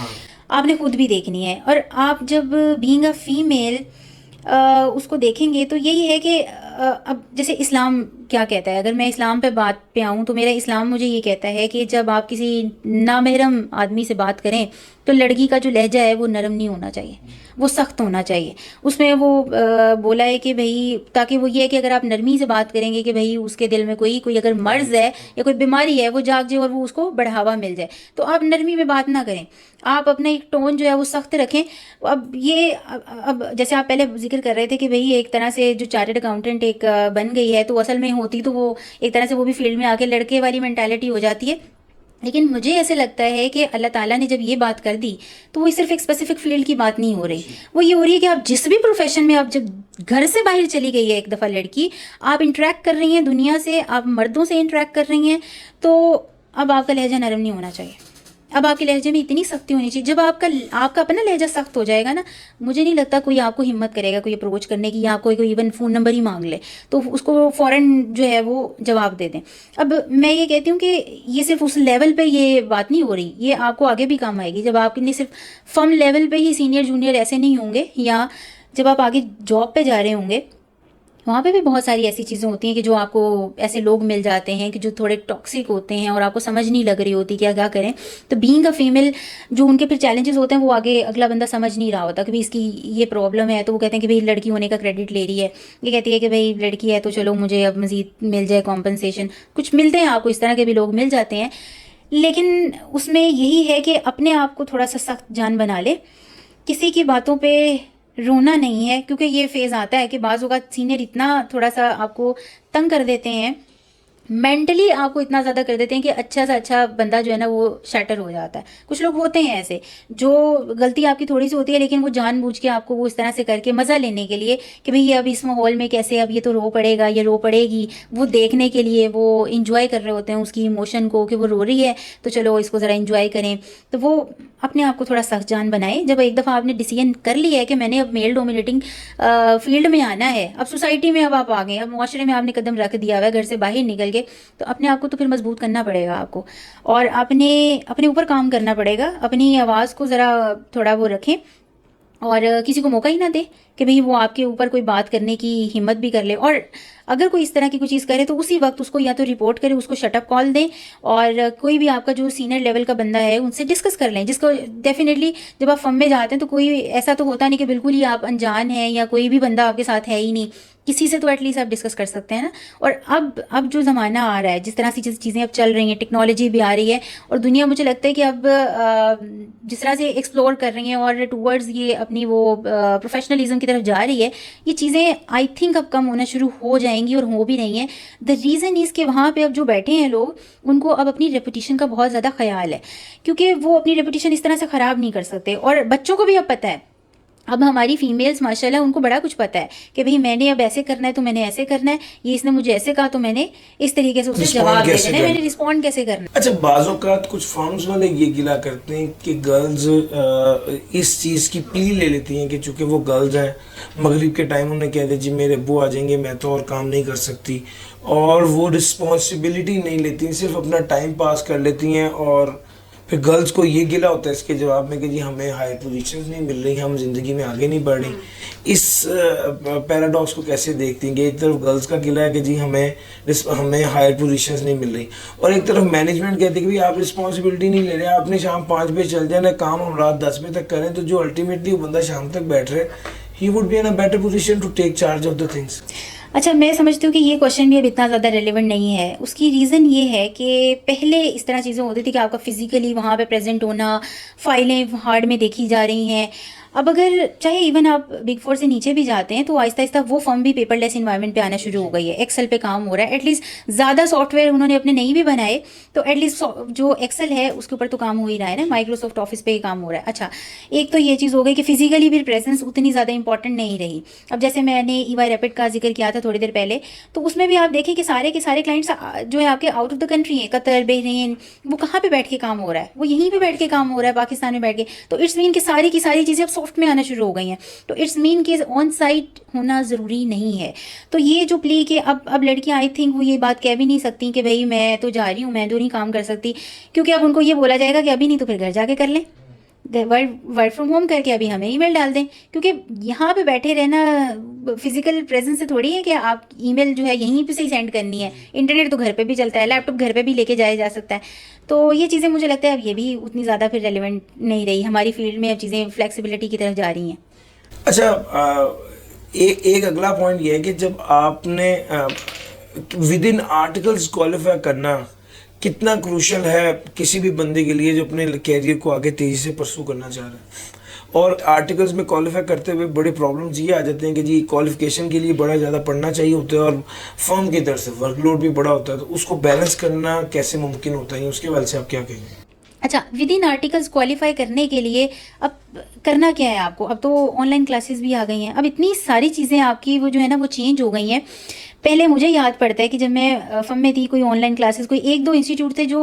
आपने खुद भी देखनी है। और आप जब बीइंग अ फीमेल उसको देखेंगे तो यही है कि अब जैसे इस्लाम क्या कहता है, अगर मैं इस्लाम पे बात पे आऊँ तो मेरा इस्लाम मुझे ये कहता है कि जब आप किसी नामहरम आदमी से बात करें तो लड़की का जो लहजा है वो नरम नहीं होना चाहिए, वो सख्त होना चाहिए। उसमें वो बोला है कि भाई ताकि वो ये है कि अगर आप नरमी से बात करेंगे कि भाई उसके दिल में कोई अगर मर्ज़ है या कोई बीमारी है वो जाग जाए और वो उसको बढ़ावा मिल जाए, तो आप नरमी में बात ना करें, आप अपना एक टोन जो है वो सख्त रखें। अब ये अब जैसे आप पहले जिक्र कर रहे थे कि भाई एक तरह से जो चार्टर्ड अकाउंटेंट एक बन गई है, तो असल में होती तो वो एक तरह से वो भी फील्ड में आके लड़के वाली मेंटालिटी हो जाती है। लेकिन मुझे ऐसे लगता है कि अल्लाह ताला ने जब ये बात कर दी तो वो सिर्फ एक स्पेसिफिक फील्ड की बात नहीं हो रही, वो ये हो रही है कि आप जिस भी प्रोफेशन में आप जब घर से बाहर चली गई है एक दफ़ा लड़की, आप इंटरेक्ट कर रही हैं दुनिया से, आप मर्दों से इंटरेक्ट कर रही हैं, तो अब आपका लहजा नरम नहीं होना चाहिए, अब आपके लहजे में इतनी सख्ती होनी चाहिए। जब आपका अपना लहजा सख्त हो जाएगा ना, मुझे नहीं लगता कोई आपको हिम्मत करेगा कोई अप्रोच करने की, या कोई इवन फ़ोन नंबर ही मांग ले तो उसको फ़ौरन जो है वो जवाब दे दें। अब मैं ये कहती हूँ कि ये सिर्फ उस लेवल पे ये बात नहीं हो रही, ये आपको आगे भी काम आएगी जब आपके सिर्फ फर्म लेवल पे ही सीनियर जूनियर ऐसे नहीं होंगे, या जब आप आगे जॉब पे जा रहे होंगे वहाँ पे भी बहुत सारी ऐसी चीज़ें होती हैं कि जो आपको ऐसे लोग मिल जाते हैं कि जो थोड़े टॉक्सिक होते हैं और आपको समझ नहीं लग रही होती क्या क्या करें। तो बीइंग अ फीमेल जो उनके फिर चैलेंजेस होते हैं वो आगे अगला बंदा समझ नहीं रहा होता कि भाई इसकी ये प्रॉब्लम है, तो वो कहते हैं कि भाई लड़की होने का क्रेडिट ले रही है, ये कहती है कि भाई लड़की है तो चलो मुझे अब मज़ीद मिल जाए कॉम्पनसेशन, कुछ मिलते हैं आपको, इस तरह के भी लोग मिल जाते हैं। लेकिन उसमें यही है कि अपने आप को थोड़ा सा सख्त जान बना ले, किसी की बातों पे रोना नहीं है, क्योंकि ये फेज़ आता है कि बाज़ औक़ात सीनियर इतना थोड़ा सा आपको तंग कर देते हैं मेंटली आपको इतना ज़्यादा कर देते हैं कि अच्छा से अच्छा बंदा जो है ना वो शैटर हो जाता है। कुछ लोग होते हैं ऐसे, जो गलती आपकी थोड़ी सी होती है लेकिन वो जानबूझ के आपको वो इस तरह से करके मज़ा लेने के लिए कि भई अब इस माहौल में कैसे, अब ये तो रो पड़ेगा, ये रो पड़ेगी, वो देखने के लिए वो इंजॉय कर रहे होते हैं उसकी इमोशन को कि वो रो रही है तो चलो इसको ज़रा इंजॉय करें। तो वो अपने आप को थोड़ा सख्त जान बनाए। जब एक दफ़ा आपने डिसीजन कर लिया है कि मैंने अब मेल डोमिनेटिंग फील्ड में आना है, अब सोसाइटी में अब आप आ गए, अब मुआशरे में आपने कदम रख दिया हुआ है घर से बाहर निकल के, तो अपने आप को तो फिर मजबूत करना पड़ेगा आपको, और अपने अपने ऊपर काम करना पड़ेगा। अपनी आवाज़ को ज़रा थोड़ा वो रखें और किसी को मौका ही ना दे कि भाई वो आपके ऊपर कोई बात करने की हिम्मत भी कर ले। और अगर कोई इस तरह की कोई चीज़ करे तो उसी वक्त उसको या तो रिपोर्ट करें, उसको शटअप कॉल दें, और कोई भी आपका जो सीनियर लेवल का बंदा है उनसे डिस्कस कर लें। जिसको डेफिनेटली जब आप फर्म में जाते हैं तो कोई ऐसा तो होता नहीं कि बिल्कुल ही आप अनजान हैं या कोई भी बंदा आपके साथ है ही नहीं, किसी से तो एटलीस्ट आप डिस्कस कर सकते हैं ना। और अब जो ज़माना आ रहा है, जिस तरह से चीज़ें अब चल रही हैं, टेक्नोलॉजी भी आ रही है और दुनिया मुझे लगता है कि अब जिस तरह से एक्सप्लोर कर रही हैं और टूवर्ड्स ये अपनी वो प्रोफेशनलिज्म की तरफ जा रही है, ये चीज़ें आई थिंक अब कम होना शुरू हो जाएंगी और हो भी रही हैं। द रीज़न इज़ कि वहाँ पे अब जो बैठे हैं लोग, उनको अब अपनी रेपुटेशन का बहुत ज़्यादा ख्याल है, क्योंकि वो अपनी रेपुटेशन इस तरह से ख़राब नहीं कर सकते। और बच्चों को भी अब पता है, अब हमारी फीमेल्स माशाल्लाह उनको बड़ा कुछ पता है कि भाई मैंने अब ऐसे करना है तो मैंने ऐसे करना है, ये इसने मुझे ऐसे कहा तो मैंने इस तरीके से उसे जवाब दे देना है, मैंने रिस्पॉन्ड कैसे करना है। अच्छा, बाज़-औक़ात कुछ फर्म्स वाले ये गिला करते हैं कि गर्ल्स इस चीज़ की प्ली ले लेती हैं कि चूंकि वो गर्ल्स हैं, मगरिब के टाइम उन्हें कह दे जी मेरे अब्बू आ जाएंगे, मैं तो और काम नहीं कर सकती, और वो रिस्पॉन्सिबिलिटी नहीं लेती, सिर्फ अपना टाइम पास कर लेती हैं। और फिर गर्ल्स को ये गिला होता है इसके जवाब में कि जी हमें हाई पोजीशंस नहीं मिल रही, हम ज़िंदगी में आगे नहीं बढ़ रही। इस पैराडॉक्स को कैसे देखती हैं कि एक तरफ गर्ल्स का गिला है कि जी हमें हायर पोजीशंस नहीं मिल रही, और एक तरफ मैनेजमेंट कहती है कि भाई आप रिस्पॉन्सिबिलिटी नहीं ले रहे, आपने शाम 5 बजे चल जाना, काम हम रात 10 बजे तक करें, तो जो अल्टीमेटली वो बंदा शाम तक बैठ रहे, he would be in a better position to take charge of the things. अच्छा, मैं समझती हूँ कि ये क्वेश्चन भी अब इतना ज़्यादा रेलेवेंट नहीं है। उसकी रीज़न ये है कि पहले इस तरह चीज़ें होती थी कि आपका फिजिकली वहाँ पे प्रेजेंट होना, फाइलें हार्ड में देखी जा रही हैं। अब अगर चाहे इवन आप बिग फोर से नीचे भी जाते हैं तो आहिस्ता आहिस्ता वो फर्म भी पेपरलेस इन्वायरमेंट पे आना शुरू हो गई है। एक्सेल पे काम हो रहा है, एटलीस्ट ज़्यादा सॉफ्टवेयर उन्होंने अपने नहीं भी बनाए तो एटलीस्ट जो एक्सेल है उसके ऊपर तो काम हो ही रहा है ना, माइक्रोसॉफ्ट ऑफिस पे ही काम हो रहा है। अच्छा, एक तो ये चीज़ हो गई कि फिजिकली भी प्रेजेंस उतनी ज़्यादा इंपॉर्टेंट नहीं रही। अब जैसे मैंने EY रैपिड का जिक्र किया था थोड़ी देर पहले, तो उसमें भी आप देखें कि सारे के सारे क्लाइंट्स जो है आपके आउट ऑफ द कंट्री हैं, कतर, बहरीन, वो कहाँ पे बैठ के काम हो रहा है, वो यहीं पे बैठ के काम हो रहा है, पाकिस्तान में बैठ के। तो इट्स मीन कि सारी की सारी चीज़ें अब सॉफ्ट में आना शुरू हो गई हैं, तो इट्स मीन कि ऑन साइट होना ज़रूरी नहीं है। तो ये जो प्ले कि अब लड़कियां आई थिंक वो ये बात कह भी नहीं सकती कि भाई मैं तो जा रही हूँ, मैं तो नहीं काम कर सकती, क्योंकि अब उनको ये बोला जाएगा कि अभी नहीं तो फिर घर जाके कर लें, वर्क फ्रॉम होम करके अभी हमें ईमेल डाल दें। क्योंकि यहाँ पे बैठे रहना फिजिकल प्रेजेंस से थोड़ी है कि आप ईमेल जो है यहीं पे से ही सेंड करनी है, इंटरनेट तो घर पे भी चलता है, लैपटॉप घर पे भी लेके जाया जा सकता है। तो ये चीज़ें मुझे लगता है अब ये भी उतनी ज़्यादा फिर रेलिवेंट नहीं रही हमारी फील्ड में, अब चीज़ें फ्लेक्सिबिलिटी की तरफ जा रही हैं। अच्छा, एक अगला पॉइंट ये है कि जब आपने विद इन आर्टिकल्स क्वालिफाई करना कितना क्रूशल है किसी भी बंदे के लिए जो अपने कैरियर को आगे तेज़ी से परसू करना चाह रहा है। और आर्टिकल्स में क्वालिफाई करते हुए बड़े प्रॉब्लम्स ये आ जाते हैं कि जी क्वालिफिकेशन के लिए बड़ा ज़्यादा पढ़ना चाहिए होता है और फर्म की तरफ से वर्कलोड भी बड़ा होता है, तो उसको बैलेंस करना कैसे मुमकिन होता है, उसके बारे में आप क्या कहेंगे? अच्छा, विद इन आर्टिकल्स क्वालिफाई करने के लिए अब करना क्या है आपको? अब तो ऑनलाइन क्लासेस भी आ गई हैं, अब इतनी सारी चीज़ें आपकी वो जो है ना वो चेंज हो गई हैं। पहले मुझे याद पड़ता है कि जब मैं फर्म में थी, कोई ऑनलाइन क्लासेस, कोई 1-2 इंस्टीट्यूट थे जो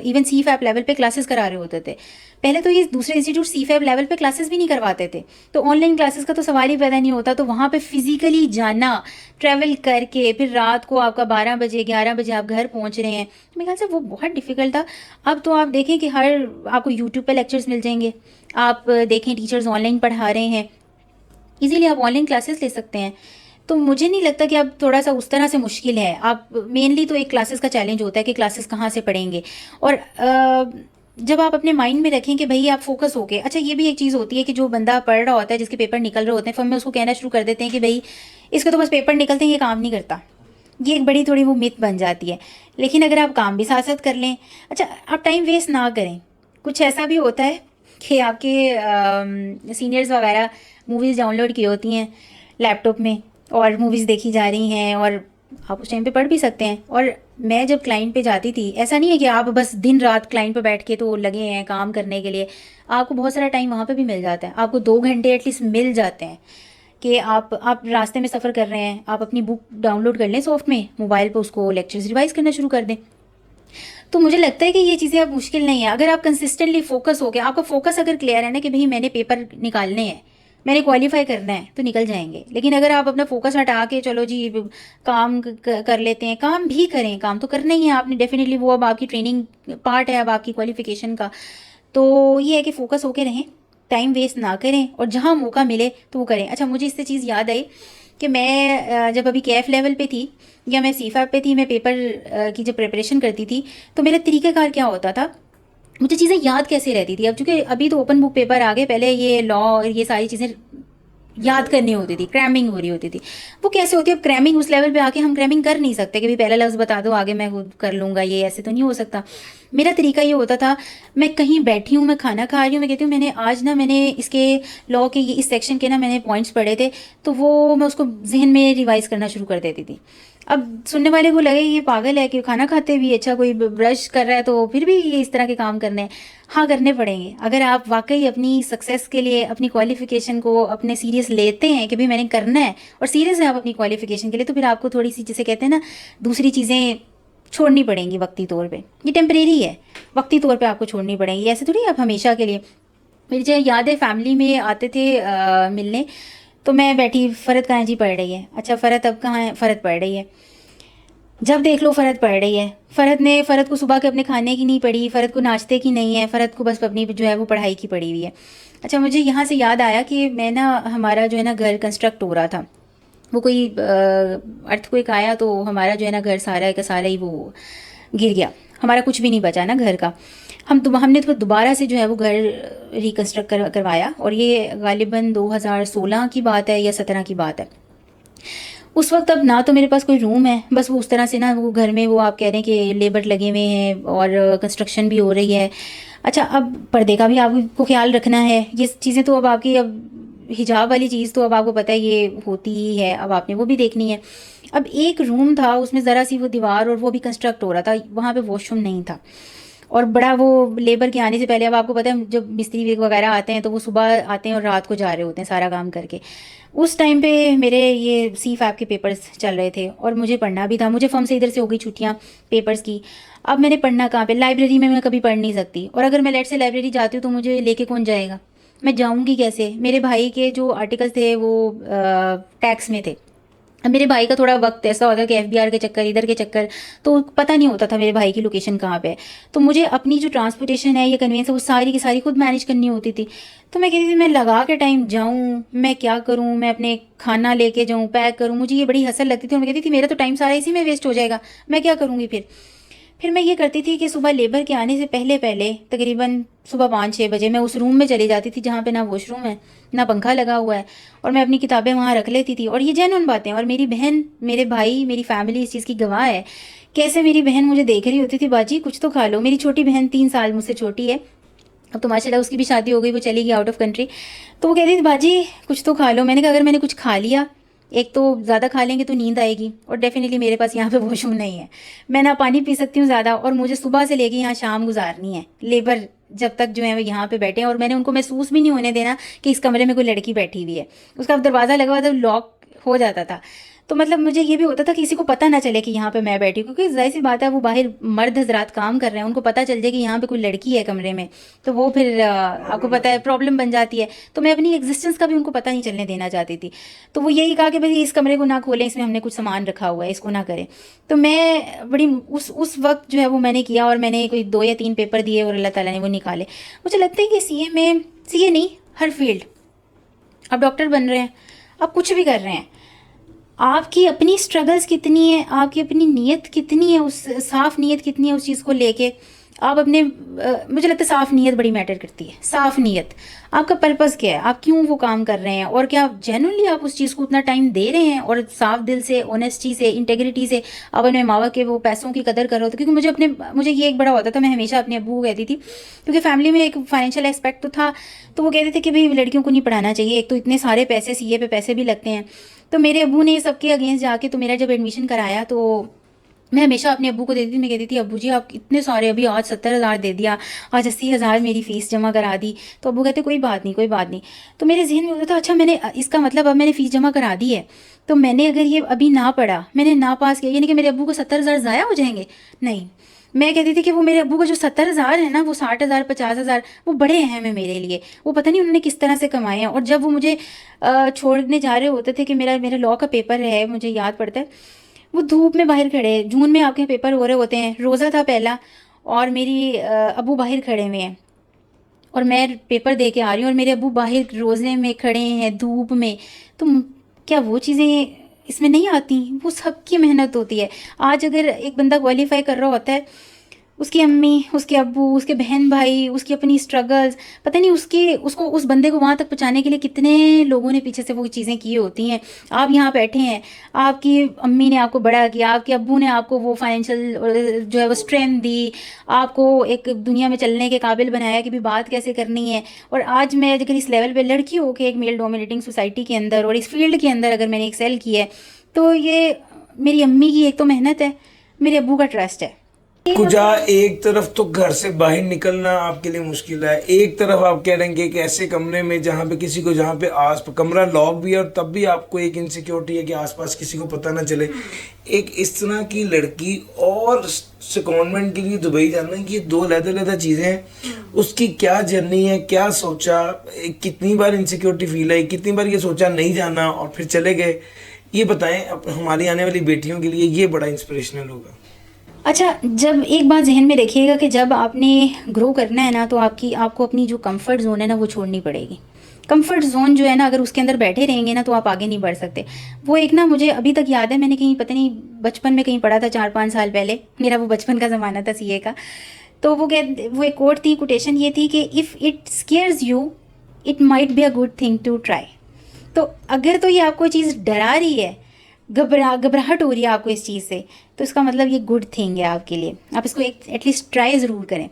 इवन CFAP लेवल पे क्लासेस करा रहे होते थे। पहले तो ये दूसरे इंस्टीट्यूट CFAP लेवल पे क्लासेस भी नहीं करवाते थे, तो ऑनलाइन क्लासेस का तो सवाल ही पैदा नहीं होता। तो वहाँ पे फिजिकली जाना, ट्रैवल करके, फिर रात को आपका 12 बजे 11 बजे आप घर पहुँच रहे हैं, मेरे ख्याल से वो बहुत डिफ़िकल्ट था। अब तो आप देखें कि हर आपको यूट्यूब पे लेक्चर्स मिल जाएंगे, आप देखें टीचर्स ऑनलाइन पढ़ा रहे हैं, इजीली आप ऑनलाइन क्लासेस ले सकते हैं। तो मुझे नहीं लगता कि अब थोड़ा सा उस तरह से मुश्किल है। आप मेनली तो एक क्लासेस का चैलेंज होता है कि क्लासेस कहाँ से पढ़ेंगे, और जब आप अपने माइंड में रखें कि भाई आप फोकस हो गए। अच्छा, ये भी एक चीज़ होती है कि जो बंदा पढ़ रहा होता है, जिसके पेपर निकल रहे होते हैं, फर्म में उसको कहना शुरू कर देते हैं कि भाई इसके तो बस पेपर निकलते हैं, ये काम नहीं करता। ये एक बड़ी थोड़ी वो मिथ बन जाती है। लेकिन अगर आप काम भी साथ साथ कर लें, अच्छा आप टाइम वेस्ट ना करें। कुछ ऐसा भी होता है कि आपके सीनियर्स वगैरह मूवीज़ डाउनलोड की होती हैं लैपटॉप में और मूवीज़ देखी जा रही हैं, और आप उस टाइम पे पढ़ भी सकते हैं। और मैं जब क्लाइंट पे जाती थी, ऐसा नहीं है कि आप बस दिन रात क्लाइंट पे बैठ के तो लगे हैं काम करने के लिए, आपको बहुत सारा टाइम वहाँ पे भी मिल जाता है, आपको 2 घंटे एटलीस्ट मिल जाते हैं कि आप रास्ते में सफ़र कर रहे हैं, आप अपनी बुक डाउनलोड कर लें सॉफ्ट में, मोबाइल पे उसको लेक्चर्स रिवाइज करना शुरू कर दें। तो मुझे लगता है कि ये चीज़ें अब मुश्किल नहीं है, अगर आप कंसिस्टेंटली फोकस हो गया, आपका फोकस अगर क्लियर है ना कि भाई मैंने पेपर निकालने हैं, मैंने क्वालिफाई करना है, तो निकल जाएंगे। लेकिन अगर आप अपना फोकस हटा के चलो जी काम कर लेते हैं, काम भी करें, काम तो करना ही है आपने डेफिनेटली, वो अब आपकी ट्रेनिंग पार्ट है अब आपकी क्वालिफिकेशन का। तो ये है कि फोकस होके रहें, टाइम वेस्ट ना करें, और जहाँ मौका मिले तो वो करें। अच्छा, मुझे इससे चीज़ याद आई कि मैं जब अभी कैफ लेवल पे थी या मैं सीफैप पे थी, मैं पेपर की जब प्रिपरेशन करती थी, तो मेरा तरीक़ाकार क्या होता था, मुझे चीज़ें याद कैसे रहती थी। अब चूँकि अभी तो ओपन बुक पेपर आ गए, पहले ये लॉ और ये सारी चीज़ें याद करनी होती थी, क्रैमिंग हो रही होती थी। वो कैसे होती है, अब क्रैमिंग उस लेवल पे आके हम क्रैमिंग कर नहीं सकते कि भाई पहला लफ्ज़ बता दो आगे मैं खुद कर लूँगा, ये ऐसे तो नहीं हो सकता। मेरा तरीका ये होता था, मैं कहीं बैठी हूँ, मैं खाना खा रही हूँ, मैं कहती हूँ मैंने आज ना मैंने इसके लॉ के इस सेक्शन के ना मैंने पॉइंट्स पढ़े थे, तो वो मैं उसको जहन में रिवाइज़ करना शुरू कर देती थी। अब सुनने वाले को लगे ये पागल है कि खाना खाते भी, अच्छा कोई ब्रश कर रहा है तो फिर भी ये इस तरह के काम करने हैं। हाँ, करने पड़ेंगे। अगर आप वाकई अपनी सक्सेस के लिए, अपनी क्वालिफिकेशन को अपने सीरियस लेते हैं कि भाई मैंने करना है, और सीरियस है आप अपनी क्वालिफिकेशन के लिए, तो फिर आपको थोड़ी सी, जिसे कहते हैं ना, दूसरी चीज़ें छोड़नी पड़ेंगी वक्ती तौर पे। ये टेम्परेरी है, वक्ती तौर पे आपको छोड़नी पड़ेंगी, ऐसे थोड़ी आप हमेशा के लिए। मुझे याद है फैमिली में आते थे मिलने, तो मैं बैठी, फ़रत कहाँ जी पढ़ रही है, अच्छा फ़रत अब कहाँ है, फ़रत पढ़ रही है, जब देख लो फ़रत पढ़ रही है। फ़रत को सुबह के अपने खाने की नहीं पड़ी, फ़रत को नाश्ते की नहीं है, फ़रत को बस अपनी जो है वो पढ़ाई की पड़ी हुई है। अच्छा, मुझे यहाँ से याद आया कि मैं ना, हमारा जो है ना घर कंस्ट्रक्ट हो रहा था, वो कोई अर्थक्वेक आया तो हमारा जो है ना घर सारा का सारा ही वो गिर गया, हमारा कुछ भी नहीं बचा ना घर का। हमने तो दोबारा से जो है वो घर रिकन्स्ट्रक्ट करवाया, और ये गालिबन 2016 की बात है या 17 की बात है। उस वक्त अब ना तो मेरे पास कोई रूम है, बस वो उस तरह से ना, वो घर में वो आप कह रहे हैं कि लेबर लगे हुए हैं और कंस्ट्रक्शन भी हो रही है। अच्छा, अब पर्दे का भी आपको ख्याल रखना है, ये चीज़ें तो अब आपकी, अब हिजाब वाली चीज़ तो अब आपको पता है ये होती ही है, अब आपने वो भी देखनी है। अब एक रूम था, उसमें ज़रा सी वो दीवार, और वो भी कंस्ट्रक्ट हो रहा था, वहाँ पे वॉशरूम नहीं था, और बड़ा वो लेबर के आने से पहले, अब आपको पता है जब मिस्त्री वगैरह आते हैं तो वो सुबह आते हैं और रात को जा रहे होते हैं सारा काम करके। उस टाइम पे मेरे ये सीफैप के पेपर्स चल रहे थे और मुझे पढ़ना भी था, मुझे फर्म से इधर से हो गई छुट्टियाँ पेपर्स की। अब मैंने पढ़ना कहाँ पे, लाइब्रेरी में मैं कभी पढ़ नहीं सकती, और अगर मैं लेट से लाइब्रेरी जाती हूँ तो मुझे लेके कौन जाएगा, मैं जाऊँगी कैसे। मेरे भाई के जो आर्टिकल्स थे वो टैक्स में थे। अब मेरे भाई का थोड़ा वक्त ऐसा होता है कि एफबीआर के चक्कर, इधर के चक्कर, तो पता नहीं होता था मेरे भाई की लोकेशन कहाँ पे है। तो मुझे अपनी जो ट्रांसपोर्टेशन है या कन्वेंस है वो सारी की सारी खुद मैनेज करनी होती थी। तो मैं कहती थी मैं लगा के टाइम जाऊँ, मैं क्या करूँ, मैं अपने खाना लेके जाऊँ, पैक करूँ, मुझे ये बड़ी हसल लगती थी, और मैं कहती थी मेरा तो टाइम सारा इसी में वेस्ट हो जाएगा, मैं क्या करूँगी। फिर मैं ये करती थी कि सुबह लेबर के आने से पहले पहले तकरीबन सुबह 5-6 बजे मैं उस रूम में चली जाती थी जहाँ पे ना वॉशरूम है ना पंखा लगा हुआ है, और मैं अपनी किताबें वहाँ रख लेती थी। और ये जेन्युइन बातें, और मेरी बहन, मेरे भाई, मेरी फैमिली इस चीज़ की गवाह है। कैसे मेरी बहन मुझे देख रही होती थी, बाजी कुछ तो खा लो। मेरी छोटी बहन 3 साल मुझसे छोटी है, अब तो माशाल्लाह उसकी भी शादी हो गई, वो चली गई आउट ऑफ कंट्री। तो वो कहती थी बाजी कुछ तो खा लो। मैंने कहा अगर मैंने कुछ खा लिया, एक तो ज़्यादा खा लेंगे तो नींद आएगी, और डेफिनेटली मेरे पास यहाँ पे वॉशरूम नहीं है, मैं ना पानी पी सकती हूँ ज़्यादा, और मुझे सुबह से लेके यहाँ शाम गुजारनी है, लेबर जब तक जो है वो यहाँ पे बैठे हैं, और मैंने उनको महसूस भी नहीं होने देना कि इस कमरे में कोई लड़की बैठी हुई है। उसका दरवाज़ा लगा हुआ था, लॉक हो जाता था, तो मतलब मुझे ये भी होता था किसी को पता ना चले कि यहाँ पे मैं बैठी हूँ, क्योंकि जाहिर सी बात है वो बाहर मर्द हजरात काम कर रहे हैं, उनको पता चल जाए कि यहाँ पे कोई लड़की है कमरे में, तो वो फिर आपको पता है प्रॉब्लम बन जाती है। तो मैं अपनी एग्जिस्टेंस का भी उनको पता नहीं चलने देना चाहती थी। तो वो यही कहा कि भाई इस कमरे को ना खोलें, इसमें हमने कुछ सामान रखा हुआ है, इसको ना करें। तो मैं बड़ी उस वक्त जो है वो मैंने किया, और मैंने कोई 2 या 3 पेपर दिए और अल्लाह ताला ने वो निकाले। मुझे लगता है कि सीए नहीं, हर फील्ड, आप डॉक्टर बन रहे हैं, आप कुछ भी कर रहे हैं, आपकी अपनी स्ट्रगल्स कितनी है, आपकी अपनी नीयत कितनी है, उस साफ नीयत कितनी है उस चीज़ को लेके, आप अपने मुझे लगता है साफ नीयत बड़ी मैटर करती है। साफ नीयत, आपका पर्पस क्या है, आप क्यों वो काम कर रहे हैं, और क्या जेन्युइनली आप उस चीज़ को उतना टाइम दे रहे हैं, और साफ दिल से, ऑनेस्टी से, इंटेग्रिटी से आप अपने माँ बाप के वो पैसों की कदर कर रहे हो। तो क्योंकि मुझे ये एक बड़ा होता था, मैं हमेशा अपने अब्बू को कहती थी, क्योंकि फैमिली में एक फाइनेंशियल एस्पेक्ट तो था, तो वो कहते थे कि भाई लड़कियों को नहीं पढ़ाना चाहिए, एक तो इतने सारे पैसे सीए पे पैसे भी लगते हैं, तो मेरे अब्बू ने सबके अगेंस्ट जाके तो मेरा जब एडमिशन कराया तो मैं हमेशा अपने अब्बू को देती थी, मैं कहती थी अब्बू जी आप इतने सारे, अभी आज 70,000 दे दिया, आज 80,000 मेरी फ़ीस जमा करा दी। तो अब्बू कहते कोई बात नहीं कोई बात नहीं। तो मेरे जहन में होता था अच्छा मैंने इसका मतलब अब मैंने फ़ीस जमा करा दी है, तो मैंने अगर ये अभी ना पढ़ा, मैंने ना पास किया, यानी कि मेरे अब्बू को 70,000 ज़ाया हो जाएंगे। नहीं, मैं कहती थी कि वो मेरे अब्बू का जो 70,000 है ना, वो 60,000 50,000 वो बड़े अहम है मेरे लिए। वो पता नहीं उन्होंने किस तरह से कमाए हैं। और जब वो मुझे छोड़ने जा रहे होते थे कि मेरा मेरा लॉ का पेपर है, मुझे याद पड़ता है, वो धूप में बाहर खड़े, जून में आपके पेपर हो रहे होते हैं, रोज़ा था पहला, और मेरी अब्बू बाहर खड़े हुए हैं और मैं पेपर दे के आ रही हूँ और मेरे अब्बू बाहर रोज़े में खड़े हैं धूप में। तो क्या वो चीज़ें इसमें नहीं आती? वो सबकी मेहनत होती है। आज अगर एक बंदा क्वालिफाई कर रहा होता है, उसकी अम्मी, उसके अब्बू, उसके बहन भाई, उसकी अपनी स्ट्रगल्स, पता नहीं उसको उस बंदे को वहाँ तक पहुँचाने के लिए कितने लोगों ने पीछे से वो चीज़ें की होती हैं। आप यहाँ बैठे हैं, आपकी अम्मी ने आपको बड़ा किया, आपके अब्बू ने आपको वो फाइनेंशियल जो है वो स्ट्रेंथ दी, आपको एक दुनिया में चलने के काबिल बनाया कि भी बात कैसे करनी है। और आज मैं अगर इस लेवल पर लड़की हो के एक मेल डोमिनेटिंग सोसाइटी के अंदर और इस फील्ड के अंदर अगर मैंने एक्सेल की है, तो ये मेरी अम्मी की एक तो मेहनत है, मेरे अब्बू का ट्रस्ट है। कुजा, एक तरफ तो घर से बाहर निकलना आपके लिए मुश्किल है, एक तरफ आप कह रहे हैं कि एक ऐसे कमरे में जहाँ पे किसी को, जहाँ पे आस कमरा लॉक भी है और तब भी आपको एक इनसिक्योरिटी है कि आसपास किसी को पता ना चले। एक इस तरह की लड़की और सेकंडमेंट के लिए दुबई जाना, कि ये दो अलग-अलग चीज़ें हैं। उसकी क्या जर्नी है, क्या सोचा, कितनी बार इनसिक्योरिटी फील है, कितनी बार ये सोचा नहीं जाना और फिर चले गए, ये बताएं हमारी आने वाली बेटियों के लिए, ये बड़ा इंस्पिरेशनल होगा। अच्छा, जब एक बात जहन में रखिएगा कि जब आपने ग्रो करना है ना, तो आपको अपनी जो कंफर्ट जोन है ना वो छोड़नी पड़ेगी। कंफर्ट जोन जो है ना, अगर उसके अंदर बैठे रहेंगे ना तो आप आगे नहीं बढ़ सकते। वो एक ना, मुझे अभी तक याद है, मैंने कहीं पता नहीं बचपन में कहीं पढ़ा था 4-5 साल पहले, मेरा वो बचपन का ज़माना था सीए का। तो वो एक कोट थी, कोटेशन ये थी कि if it scares you it might be a good thing to try. तो अगर तो ये आपको चीज़ डरा रही है, घबराहट हो रही है आपको इस चीज़ से, तो इसका मतलब ये गुड थिंग है आपके लिए, आप इसको एक एटलीस्ट ट्राई ज़रूर करें।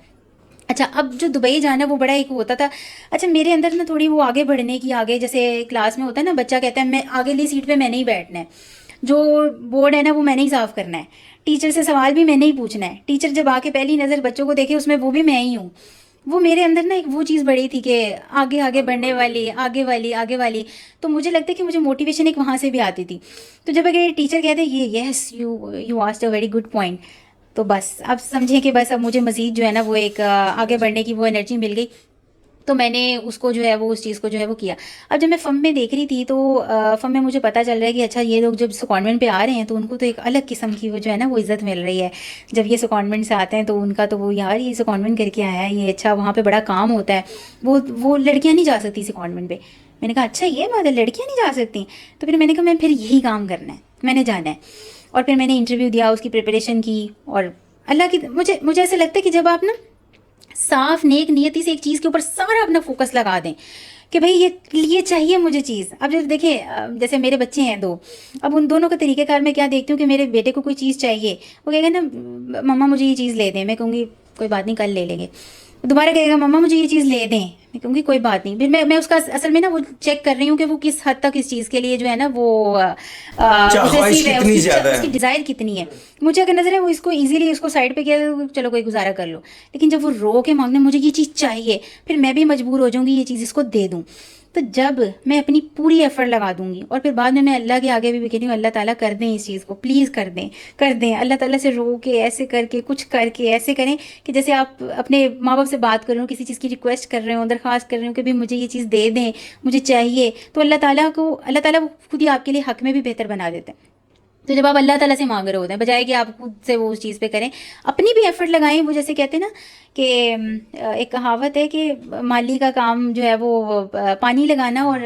अच्छा, अब जो दुबई जाना वो बड़ा एक होता था। अच्छा, मेरे अंदर ना थोड़ी वो आगे बढ़ने की, आगे जैसे क्लास में होता है ना, बच्चा कहता है मैं आगे सीट पे मैंने ही बैठना है, जो बोर्ड है ना वो मैंने ही साफ़ करना है, टीचर से सवाल भी मैंने ही पूछना है, टीचर जब आके पहली नज़र बच्चों को देखे उसमें वो भी मैं ही हूँ। वो मेरे अंदर ना एक वो चीज़ बड़ी थी कि आगे आगे बढ़ने वाली, आगे वाली, आगे वाली। तो मुझे लगता है कि मुझे मोटिवेशन एक वहाँ से भी आती थी। तो जब अगर टीचर कहते ये yes you asked a very good point, तो बस अब समझे कि बस अब मुझे मज़ीद जो है ना वो एक आगे बढ़ने की वो एनर्जी मिल गई। तो मैंने उसको जो है वो उस चीज़ को जो है वो किया। अब जब मैं फ़म में देख रही थी तो फ़म में मुझे पता चल रहा है कि अच्छा ये लोग जब सेकंडमेंट पे आ रहे हैं तो उनको तो एक अलग किस्म की वो जो है ना वो इज़्ज़त मिल रही है। जब ये सेकंडमेंट से आते हैं तो उनका तो वो यार ये सेकंडमेंट करके आया है, ये अच्छा वहाँ पे बड़ा काम होता है, वो लड़कियाँ नहीं जा सकती सेकंडमेंट पे। मैंने कहा अच्छा ये बात है, लड़कियाँ नहीं जा सकती। तो फिर मैंने कहा मैं फिर यही काम करना है, मैंने जाना है। और फिर मैंने इंटरव्यू दिया, उसकी प्रिपरेशन की, और अल्लाह की मुझे ऐसा लगता है कि जब आप ना साफ नेक नियति से एक चीज़ के ऊपर सारा अपना फोकस लगा दें कि भाई ये चाहिए मुझे चीज़। अब जब देखें, जैसे मेरे बच्चे हैं 2, अब उन दोनों का तरीक़ेकार मैं क्या देखती हूँ कि मेरे बेटे को कोई चीज़ चाहिए, वो कहेगा ना मम्मा मुझे ये चीज़ ले दें, मैं कहूँगी कोई बात नहीं कल ले लेंगे। दोबारा कहेगा मम्मा मुझे ये चीज़ ले दें, मैं कहूँगी कोई बात नहीं। फिर मैं उसका असल में ना वो चेक कर रही हूँ कि वो किस हद तक इस चीज़ के लिए जो है ना वो ख्वाहिश कितनी ज़्यादा है, उसकी डिज़ायर कितनी है। मुझे अगर नज़र है वो इसको इजीली उसको साइड पे किया, चलो कोई गुजारा कर लो, लेकिन जब वो रो के मांगने मुझे ये चीज़ चाहिए, फिर मैं भी मजबूर हो जाऊँगी ये चीज़ इसको दे दूँ। तो जब मैं अपनी पूरी एफर्ट लगा दूंगी और फिर बाद में मैं अल्लाह के आगे भी कह रही हूँ अल्लाह ताला कर दें इस चीज़ को, प्लीज़ कर दें अल्लाह ताला से रो के ऐसे करके कुछ करके ऐसे करें कि जैसे आप अपने माँ बाप से बात कर रहे हो, किसी चीज़ की रिक्वेस्ट कर रहे हो, दरख्वास्त कर रहे हो कि भाई मुझे ये चीज़ दे दें, मुझे चाहिए, तो अल्लाह ताला खुद ही आपके लिए हक में भी बेहतर बना देते हैं। तो जब आप अल्लाह ताला से मांग रहे होते हैं, बजाय कि आप खुद से वो उस चीज़ पे करें, अपनी भी एफर्ट लगाएं। वो जैसे कहते हैं ना कि एक कहावत है कि माली का काम जो है वो पानी लगाना और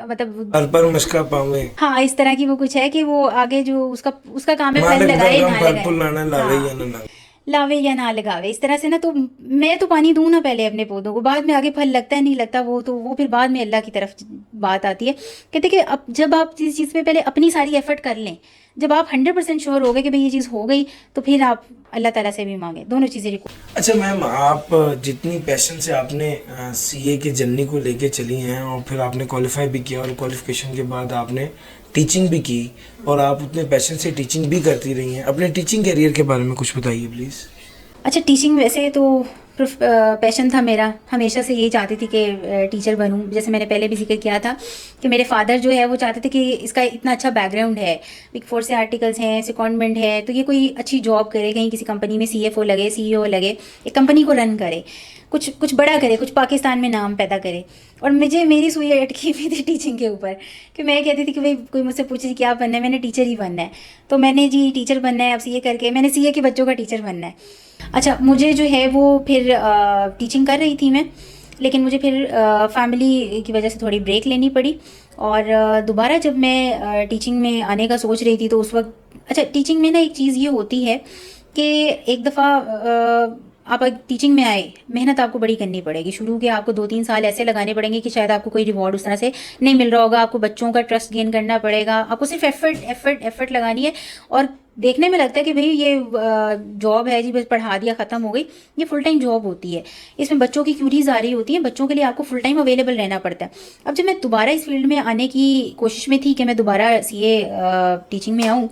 मतलब हर पर मशका पावे, हाँ इस तरह की वो कुछ है कि वो आगे जो उसका काम है फल लगाए ना लगाए, लावे या ना लगावे, इस तरह से ना। तो मैं तो पानी दूं ना पहले अपने पौधों को, बाद में आगे फल लगता है नहीं लगता वो फिर बाद में अल्लाह की तरफ बात आती है। कहते कि अब जब आप जिस चीज़ पे पहले अपनी सारी एफर्ट कर लें, जब आप 100% श्योर हो गए कि भाई ये चीज़ हो गई, तो फिर आप अल्लाह ताला से भी मांगे, दोनों चीज़ें रिकॉर्ड। अच्छा मैम, आप जितनी पैशन से आपने सीए की जर्नी को लेके चली हैं और फिर आपने क्वालिफाई भी किया और क्वालिफिकेशन के बाद आपने टीचिंग भी की और आप उतने पैशन से टीचिंग भी करती रही हैं, अपने टीचिंग करियर के बारे में कुछ बताइए प्लीज़। अच्छा, टीचिंग वैसे तो पैशन था मेरा, हमेशा से यही चाहती थी कि टीचर बनूं। जैसे मैंने पहले भी जिक्र किया था कि मेरे फादर जो है वो चाहते थे कि इसका इतना अच्छा बैकग्राउंड है, बिग फोर से आर्टिकल्स हैं, सेकंडमेंट है, तो ये कोई अच्छी जॉब करे, कहीं किसी कंपनी में सीएफओ लगे, सीईओ लगे, एक कंपनी को रन करे, कुछ बड़ा करे, कुछ पाकिस्तान में नाम पैदा करे। और मेरी सुई अटकी हुई थी टीचिंग के ऊपर कि मैं कहती थी कि भाई कोई मुझसे पूछे क्या बनना है, मैंने टीचर ही बनना है। तो मैंने जी टीचर बनना है, अब सीए करके मैंने सीए के बच्चों का टीचर बनना है। अच्छा, मुझे जो है वो फिर टीचिंग कर रही थी मैं, लेकिन मुझे फिर फैमिली की वजह से थोड़ी ब्रेक लेनी पड़ी। और दोबारा जब मैं टीचिंग में आने का सोच रही थी तो उस वक्त, अच्छा टीचिंग में ना एक चीज़ ये होती है कि एक दफ़ा आप टीचिंग में आए, मेहनत आपको बड़ी करनी पड़ेगी। शुरू के आपको 2-3 साल ऐसे लगाने पड़ेंगे कि शायद आपको कोई रिवॉर्ड उस तरह से नहीं मिल रहा होगा। आपको बच्चों का ट्रस्ट गेन करना पड़ेगा, आपको सिर्फ एफर्ट लगानी है। और देखने में लगता है कि भाई ये जॉब है जी, बस पढ़ा दिया ख़त्म हो गई, ये फुल टाइम जॉब होती है। इसमें बच्चों की क्यूरीज आ रही होती हैं, बच्चों के लिए आपको फुल टाइम अवेलेबल रहना पड़ता है। अब जब मैं दोबारा इस फील्ड में आने की कोशिश में थी कि मैं दोबारा सीए टीचिंग में आऊँ,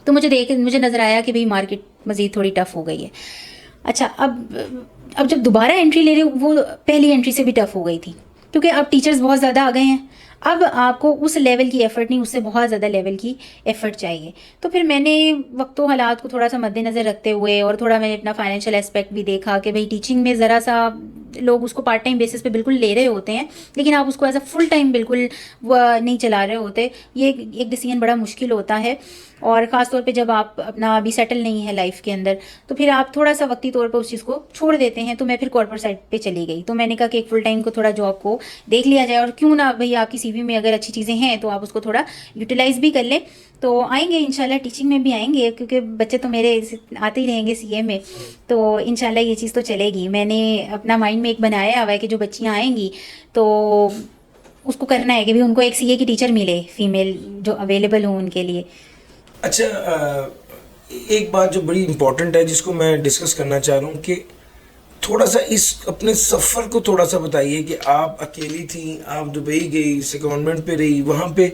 तो मुझे नज़र आया कि भाई मार्केट मज़ीद थोड़ी टफ हो गई है। अच्छा, अब जब दोबारा एंट्री ले रही हूँ, वो पहली एंट्री से भी टफ हो गई थी, क्योंकि अब टीचर्स बहुत ज़्यादा आ गए हैं। अब आपको उस लेवल की एफ़र्ट नहीं, उससे बहुत ज़्यादा लेवल की एफ़र्ट चाहिए। तो फिर मैंने वक्तों हालात को थोड़ा सा मद्देनज़र रखते हुए और थोड़ा मैंने अपना फाइनेंशियल एस्पेक्ट भी देखा कि भाई टीचिंग में ज़रा सा लोग उसको पार्ट टाइम बेसिस पे बिल्कुल ले रहे होते हैं, लेकिन आप उसको एज अ फुल टाइम बिल्कुल नहीं चला रहे होते। ये एक डिसीजन बड़ा मुश्किल होता है, और ख़ास तौर पे जब आप अपना अभी सेटल नहीं है लाइफ के अंदर, तो फिर आप थोड़ा सा वक्ती तौर पर उस चीज़ को छोड़ देते हैं। तो मैं फिर कॉर्पोरेट साइड पे चली गई। तो मैंने कहा कि एक फुल टाइम को थोड़ा जॉब को देख लिया जाए, और क्यों ना भाई आपकी सीवी में अगर अच्छी चीज़ें हैं तो आप उसको थोड़ा यूटिलाइज़ भी कर लें। तो आएंगे इंशाल्लाह, टीचिंग में भी आएंगे, क्योंकि बच्चे तो मेरे आते ही रहेंगे सीए में, तो इंशाल्लाह ये चीज़ तो चलेगी। मैंने अपना माइंड में एक बनाया हुआ है कि जो बच्चियाँ आएंगी तो उसको करना है कि भी उनको एक सीए की टीचर मिले, फीमेल जो अवेलेबल हो उनके लिए। अच्छा, एक बात जो बड़ी इम्पोर्टेंट है जिसको मैं डिस्कस करना चाह रहा हूँ कि थोड़ा सा इस अपने सफ़र को थोड़ा सा बताइए कि आप अकेली थी, आप दुबई गई, सेकंडमेंट पे रही, वहाँ पे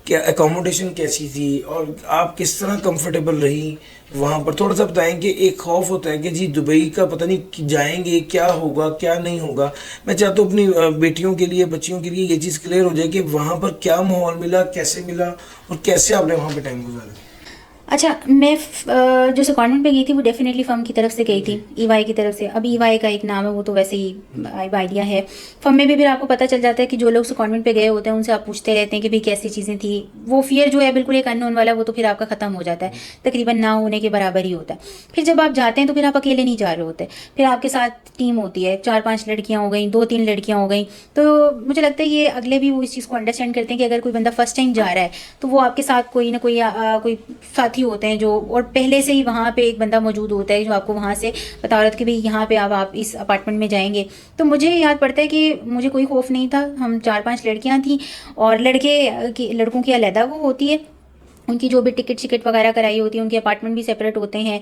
क्या अकोमोडेशन कैसी थी और आप किस तरह कंफर्टेबल रही वहाँ पर, थोड़ा सा बताएं कि एक खौफ होता है कि जी दुबई का पता नहीं कि जाएंगे क्या होगा क्या नहीं होगा। मैं चाहता हूँ अपनी बेटियों के लिए, बच्चियों के लिए ये चीज़ क्लियर हो जाए कि वहाँ पर क्या माहौल मिला, कैसे मिला और कैसे आपने वहाँ पर टाइम गुजारा। अच्छा, मैं जो सेकंडमेंट पे गई थी वो डेफिनेटली फर्म की तरफ से गई थी, ईवाई की तरफ से। अब ईवाई का एक नाम है, वो तो वैसे ही आइडिया है। फर्म में भी फिर आपको पता चल जाता है कि जो लोग सेकंडमेंट पे गए होते हैं उनसे आप पूछते रहते हैं कि भाई कैसी चीज़ें थी। वो फियर जो है बिल्कुल एक अननोन वाला, वो तो फिर आपका ख़त्म हो जाता है, तकरीबन ना होने के बराबर ही होता है। फिर जब आप जाते हैं तो फिर आप अकेले नहीं जा रहे होते, फिर आपके साथ टीम होती है, 4-5 लड़कियाँ हो गई, 2-3 लड़कियाँ हो गई। तो मुझे लगता है ये अगले भी वो इस चीज़ को अंडरस्टैंड करते हैं कि अगर कोई बंदा फर्स्ट टाइम जा रहा है तो वो आपके साथ कोई ना कोई साथी होते हैं जो, और पहले से ही वहाँ पे एक बंदा मौजूद होता है जो आपको वहाँ से बता रहा था कि भाई यहाँ पे अब आप इस अपार्टमेंट में जाएंगे। तो मुझे याद पड़ता है कि मुझे कोई खौफ नहीं था। हम 4-5 लड़कियाँ थीं, और लड़कों की अलहदा वो होती है, उनकी जो भी टिकट वगैरह कराई होती है, उनके अपार्टमेंट भी सेपरेट होते हैं।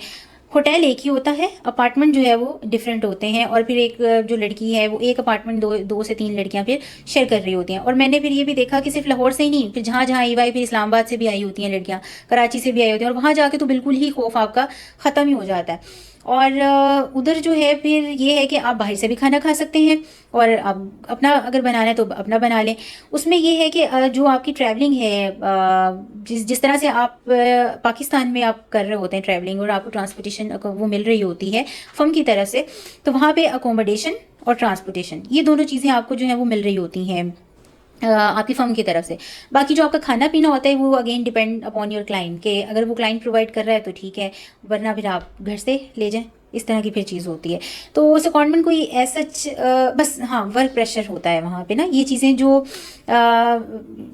होटल एक ही होता है, अपार्टमेंट जो है वो डिफरेंट होते हैं। और फिर एक जो लड़की है वो एक अपार्टमेंट दो से 3 लड़कियां फिर शेयर कर रही होती हैं। और मैंने फिर ये भी देखा कि सिर्फ लाहौर से ही नहीं, फिर जहाँ जहाँ ईवाई फिर इस्लामाबाद से भी आई होती हैं लड़कियां, कराची से भी आई होती हैं, और वहाँ जाके तो बिल्कुल ही खौफ आपका ख़त्म ही हो जाता है। और उधर जो है फिर ये है कि आप बाहर से भी खाना खा सकते हैं, और आप अपना अगर बनाना है तो अपना बना लें। उसमें ये है कि जो आपकी ट्रैवलिंग है, जिस तरह से आप पाकिस्तान में आप कर रहे होते हैं ट्रैवलिंग, और आपको ट्रांसपोर्टेशन वो मिल रही होती है फर्म की तरफ से, तो वहाँ पे अकोमोडेशन और ट्रांसपोर्टेशन, ये दोनों चीज़ें आपको जो है वो मिल रही होती हैं आपकी फर्म की तरफ से। बाकी जो आपका खाना पीना होता है वो again depend upon your client, के अगर वो क्लाइंट प्रोवाइड कर रहा है तो ठीक है, वरना फिर आप घर से ले जाएं, इस तरह की फिर चीज़ होती है। तो सेकंडमेंट कोई ऐसा बस हाँ वर्क प्रेशर होता है वहाँ पे ना, ये चीज़ें जो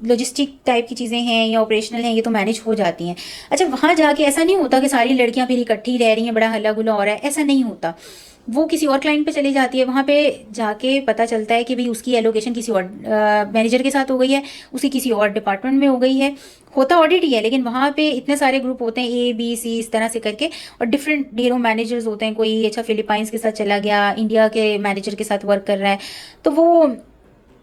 लॉजिस्टिक टाइप की चीज़ें हैं या ऑपरेशनल हैं ये तो मैनेज हो जाती हैं। अच्छा, वहाँ जाके ऐसा नहीं होता कि सारी लड़कियाँ फिर इकट्ठी रह रही हैं, बड़ा हल्ला गुल्ला हो रहा है, ऐसा नहीं होता। वो किसी और क्लाइंट पे चली जाती है, वहाँ पे जाके पता चलता है कि भाई उसकी एलोकेशन किसी और मैनेजर के साथ हो गई है, उसकी किसी और डिपार्टमेंट में हो गई है। होता ऑडिट ही है, लेकिन वहाँ पे इतने सारे ग्रुप होते हैं, ए बी सी इस तरह से करके, और डिफरेंट ढेरों मैनेजर्स होते हैं। कोई अच्छा फिलीपाइंस के साथ चला गया, इंडिया के मैनेजर के साथ वर्क कर रहा है, तो वो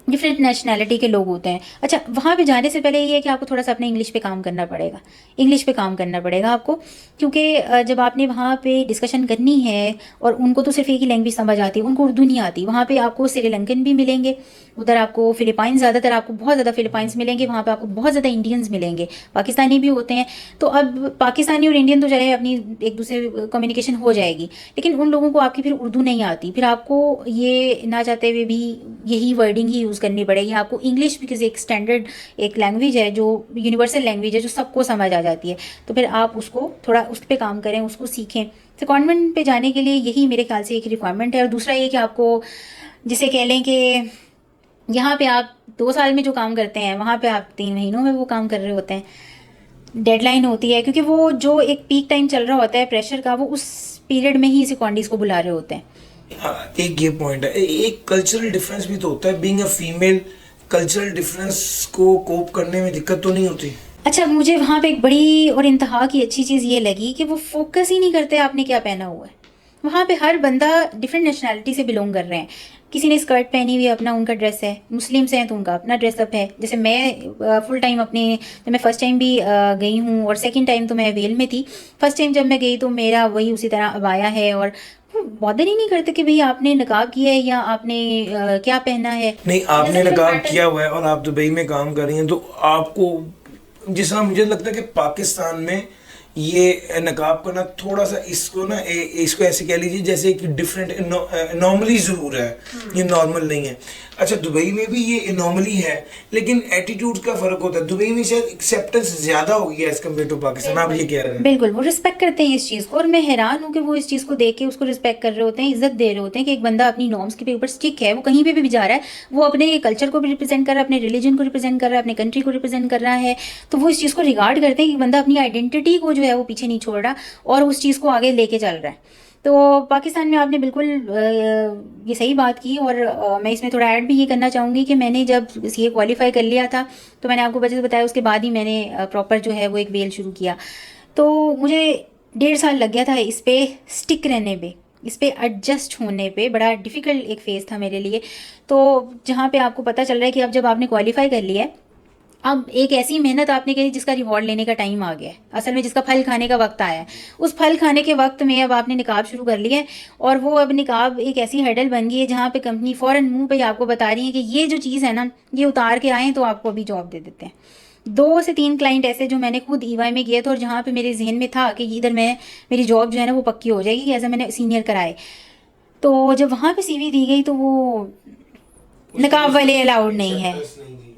डिफरेंट नेशनैलिटी के लोग होते हैं। अच्छा, वहाँ पे जाने से पहले ये है कि आपको थोड़ा सा अपने इंग्लिश पे काम करना पड़ेगा, इंग्लिश पे काम करना पड़ेगा आपको, क्योंकि जब आपने वहाँ पे डिस्कशन करनी है, और उनको तो सिर्फ एक ही लैंग्वेज समझ आती है, उनको उर्दू नहीं आती। वहाँ पे आपको श्रीलंकन भी मिलेंगे, उधर आपको फिलीपाइंस, ज़्यादातर आपको बहुत ज़्यादा फिलीपाइंस मिलेंगे, वहाँ पे आपको बहुत ज़्यादा इंडियंस मिलेंगे, पाकिस्तानी भी होते हैं। तो अब पाकिस्तानी और इंडियन तो चाहे अपनी एक दूसरे कम्युनिकेशन हो जाएगी, लेकिन उन लोगों को आपकी फिर उर्दू नहीं आती, फिर आपको ये ना चाहते हुए भी यही वर्डिंग ही यूज़ करनी पड़ेगी आपको। इंग्लिश बिकॉज एक स्टैंडर्ड एक लैंग्वेज है, जो यूनिवर्सल लैंग्वेज है, जो सबको समझ आ जाती है, तो फिर आप उसको थोड़ा उस पर काम करें, उसको सीखें। सेकंडमेंट पे जाने के लिए यही मेरे ख्याल से एक रिक्वायरमेंट है। और दूसरा ये कि आपको, जिसे कह लें कि यहाँ पे आप 2 साल में जो काम करते हैं, वहाँ पे आप 3 महीनों में वो काम कर रहे होते हैं। डेडलाइन होती है, क्योंकि वो जो एक पीक टाइम चल रहा होता है प्रेशर का, वो उस पीरियड में ही सेकंडीज को बुला रहे होते हैं। हाँ, एक ये पॉइंट है, एक कल्चरल डिफरेंस भी तो होता है। Being a female, cultural difference को कोप करने में दिक्कत तो नहीं होती? अच्छा, मुझे वहाँ पे एक बड़ी और इंतहा की अच्छी चीज़ ये लगी कि वो फोकस ही नहीं करते आपने क्या पहना हुआ है। वहाँ पे हर बंदा डिफरेंट नेशनैलिटी से बिलोंग कर रहे हैं। किसी ने स्कर्ट पहनी हुई है, अपना उनका ड्रेस है, मुस्लिम्स हैं तो उनका अपना ड्रेसअप है। जैसे मैं फुल टाइम अपने, जब मैं फ़र्स्ट टाइम भी गई हूँ, और सेकंड टाइम तो मैं वेल में थी। फर्स्ट टाइम जब मैं गई तो मेरा वही उसी तरह अबाया है, और वो बॉदर ही नहीं करते कि भाई आपने नकाब किया है या आपने क्या पहना है। नहीं, आपने नकाब किया हुआ है और आप दुबई में काम कर रही हैं, तो आपको, जिस तरह मुझे लगता है कि पाकिस्तान में ये नकाब करना थोड़ा सा, इसको ना इसको ऐसे कह लीजिए जैसे कि डिफरेंट नॉर्मली ज़रूर है, ये नॉर्मल नहीं है। अच्छा, दुबई में भी ये नॉर्मली है, लेकिन एटीट्यूड का फ़र्क होता है। दुबई में शायद एक्सेप्टेंस ज़्यादा हो गया एज़ कम्पेयर टू पाकिस्तान, आप ये कह रहे हैं? बिल्कुल, वो रिस्पेक्ट करते हैं इस चीज़ को, और मैं हैरान हूँ कि वो इस चीज़ को देख के उसको रिस्पेक्ट कर रहे होते हैं, इज्जत दे रहे होते हैं कि एक बंदा अपनी नॉर्म्स के ऊपर स्टिक है, वो कहीं पे भी जा रहा है, वो अपने कल्चर को भी रिप्रेजेंट कर रहा है, अपने रिलीजन को रिप्रेजेंट कर रहा है, अपने कंट्री को रिप्रेजेंट कर रहा है। तो वो इस चीज़ को रिगार्ड करते हैं कि बंदा अपनी आइडेंटिटी को जो है वो पीछे नहीं छोड़ रहा, और उस चीज़ को आगे लेके चल रहा है। तो पाकिस्तान में आपने बिल्कुल ये सही बात की। और मैं इसमें थोड़ा ऐड भी ये करना चाहूँगी कि मैंने जब सीए क्वालिफाई कर लिया था, तो मैंने आपको बच्चे बताया, उसके बाद ही मैंने प्रॉपर जो है वो एक वेल शुरू किया। तो मुझे 1.5 साल लग गया था इस पे स्टिक रहने पे, इस पे एडजस्ट होने पे। बड़ा डिफ़िकल्ट एक फ़ेज़ था मेरे लिए। तो जहाँ पे आपको पता चल रहा है कि अब जब आपने क्वालिफाई कर लिया है, अब एक ऐसी मेहनत आपने करी जिसका रिवॉर्ड लेने का टाइम आ गया है, असल में जिसका फल खाने का वक्त आया है। उस फल खाने के वक्त में अब आपने निकाब शुरू कर लिया है, और वो अब निकाब एक ऐसी हर्डल बन गई है जहाँ पे कंपनी फ़ौरन मुंह पे आपको बता रही है कि ये जो चीज़ है ना, ये उतार के आएँ तो आपको अभी जॉब दे देते हैं। 2 से 3 क्लाइंट ऐसे जो मैंने खुद ईवाई में किए थे, और जहाँ पे मेरे जहन में था कि इधर मेरी जॉब जो है ना वो पक्की हो जाएगी, ऐसा मैंने सीनियर कराए। तो जब वहाँ पे सीवी दी गई तो वो नकाब वाले अलाउड नहीं है,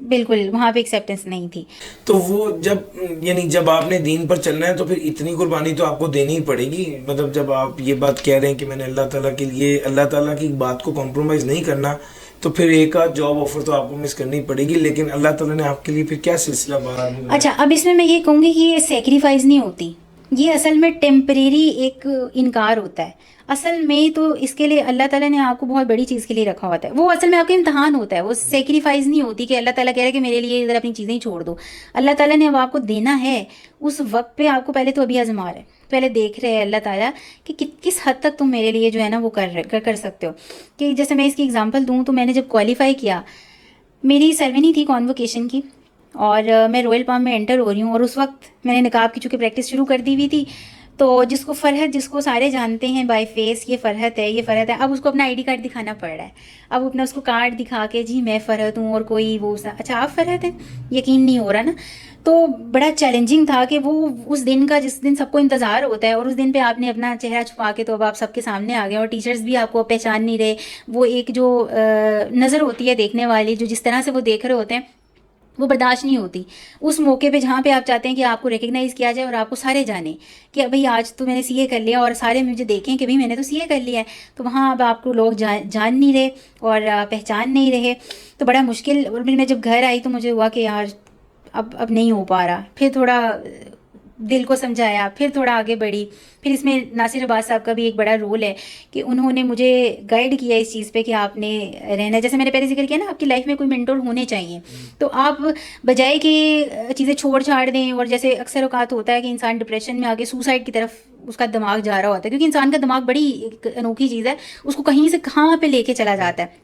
बिल्कुल वहाँ पे एक्सेप्टेंस नहीं थी। तो वो जब, यानी जब आपने दीन पर चलना है तो फिर इतनी कुर्बानी तो आपको देनी ही पड़ेगी। मतलब जब आप ये बात कह रहे हैं कि मैंने अल्लाह ताला के लिए, अल्लाह ताला की बात को कॉम्प्रोमाइज़ नहीं करना, तो फिर एक आध जॉब ऑफर तो आपको मिस करनी पड़ेगी। लेकिन अल्लाह ताला ने आपके लिए फिर क्या सिलसिला बहार में? अच्छा, अब इसमें मैं ये कहूँगी कि ये सेक्रीफाइस नहीं होती, ये असल में टेम्परेरी एक इनकार होता है। असल में तो इसके लिए अल्लाह ताला ने आपको बहुत बड़ी चीज़ के लिए रखा होता है, वो असल में आपका इम्तहान होता है। वो सेक्रीफाइस नहीं होती कि अल्लाह ताला कह रहा है कि मेरे लिए इधर अपनी चीज़ें ही छोड़ दो। अल्लाह ताला ने अब आपको देना है, उस वक्त पे आपको पहले तो अभी आजमा रहे, पहले देख रहे हैं अल्लाह ताला कि किस हद तक तुम मेरे लिए जो है ना वो कर सकते हो। कि जैसे मैं इसकी एग्जांपल दूँ तो मैंने जब क्वालिफाई किया, मेरी सेरेमनी थी कॉन्वोकेशन की, और मैं रॉयल पाम में एंटर हो रही हूँ, और उस वक्त मैंने निकाब की चूँकि प्रैक्टिस शुरू कर दी हुई थी। तो जिसको फ़रहत, जिसको सारे जानते हैं बाय फेस, ये फ़रहत है, ये फ़रहत है, अब उसको अपना आईडी कार्ड दिखाना पड़ रहा है। अब अपना उसको कार्ड दिखा के, जी मैं फ़रहत हूँ, और कोई वो अच्छा आप फ़रहत हैं, यकीन नहीं हो रहा ना। तो बड़ा चैलेंजिंग था कि वो उस दिन का, जिस दिन सबको इंतज़ार होता है, और उस दिन पे आपने अपना चेहरा छुपा के तो अब आप सबके सामने आ गए, और टीचर्स भी आपको पहचान नहीं रहे। वो एक जो नज़र होती है देखने वाली, जो जिस तरह से वो देख रहे होते हैं, वो बर्दाश्त नहीं होती उस मौके पे जहाँ पे आप चाहते हैं कि आपको रिकग्नाइज़ किया जाए और आपको सारे जाने कि भाई आज तो मैंने सीए कर लिया, और सारे मुझे देखें कि भाई मैंने तो सीए कर लिया है। तो वहाँ अब आपको लोग जान नहीं रहे और पहचान नहीं रहे, तो बड़ा मुश्किल। और फिर मैं जब घर आई तो मुझे हुआ कि यार अब नहीं हो पा रहा। फिर थोड़ा दिल को समझाया, फिर थोड़ा आगे बढ़ी। फिर इसमें नासिर अब्बास साहब का भी एक बड़ा रोल है कि उन्होंने मुझे गाइड किया इस चीज़ पे कि आपने रहना है, जैसे मैंने पहले जिक्र किया ना, आपकी लाइफ में कोई मेंटोर होने चाहिए। तो आप बजाय कि चीज़ें छोड़ छाड़ दें, और जैसे अक्सर औकात होता है कि इंसान डिप्रेशन में आके सुसाइड की तरफ उसका दिमाग जा रहा होता है, क्योंकि इंसान का दिमाग बड़ी एक अनोखी चीज़ है, उसको कहीं से कहाँ पे लेके चला जाता है,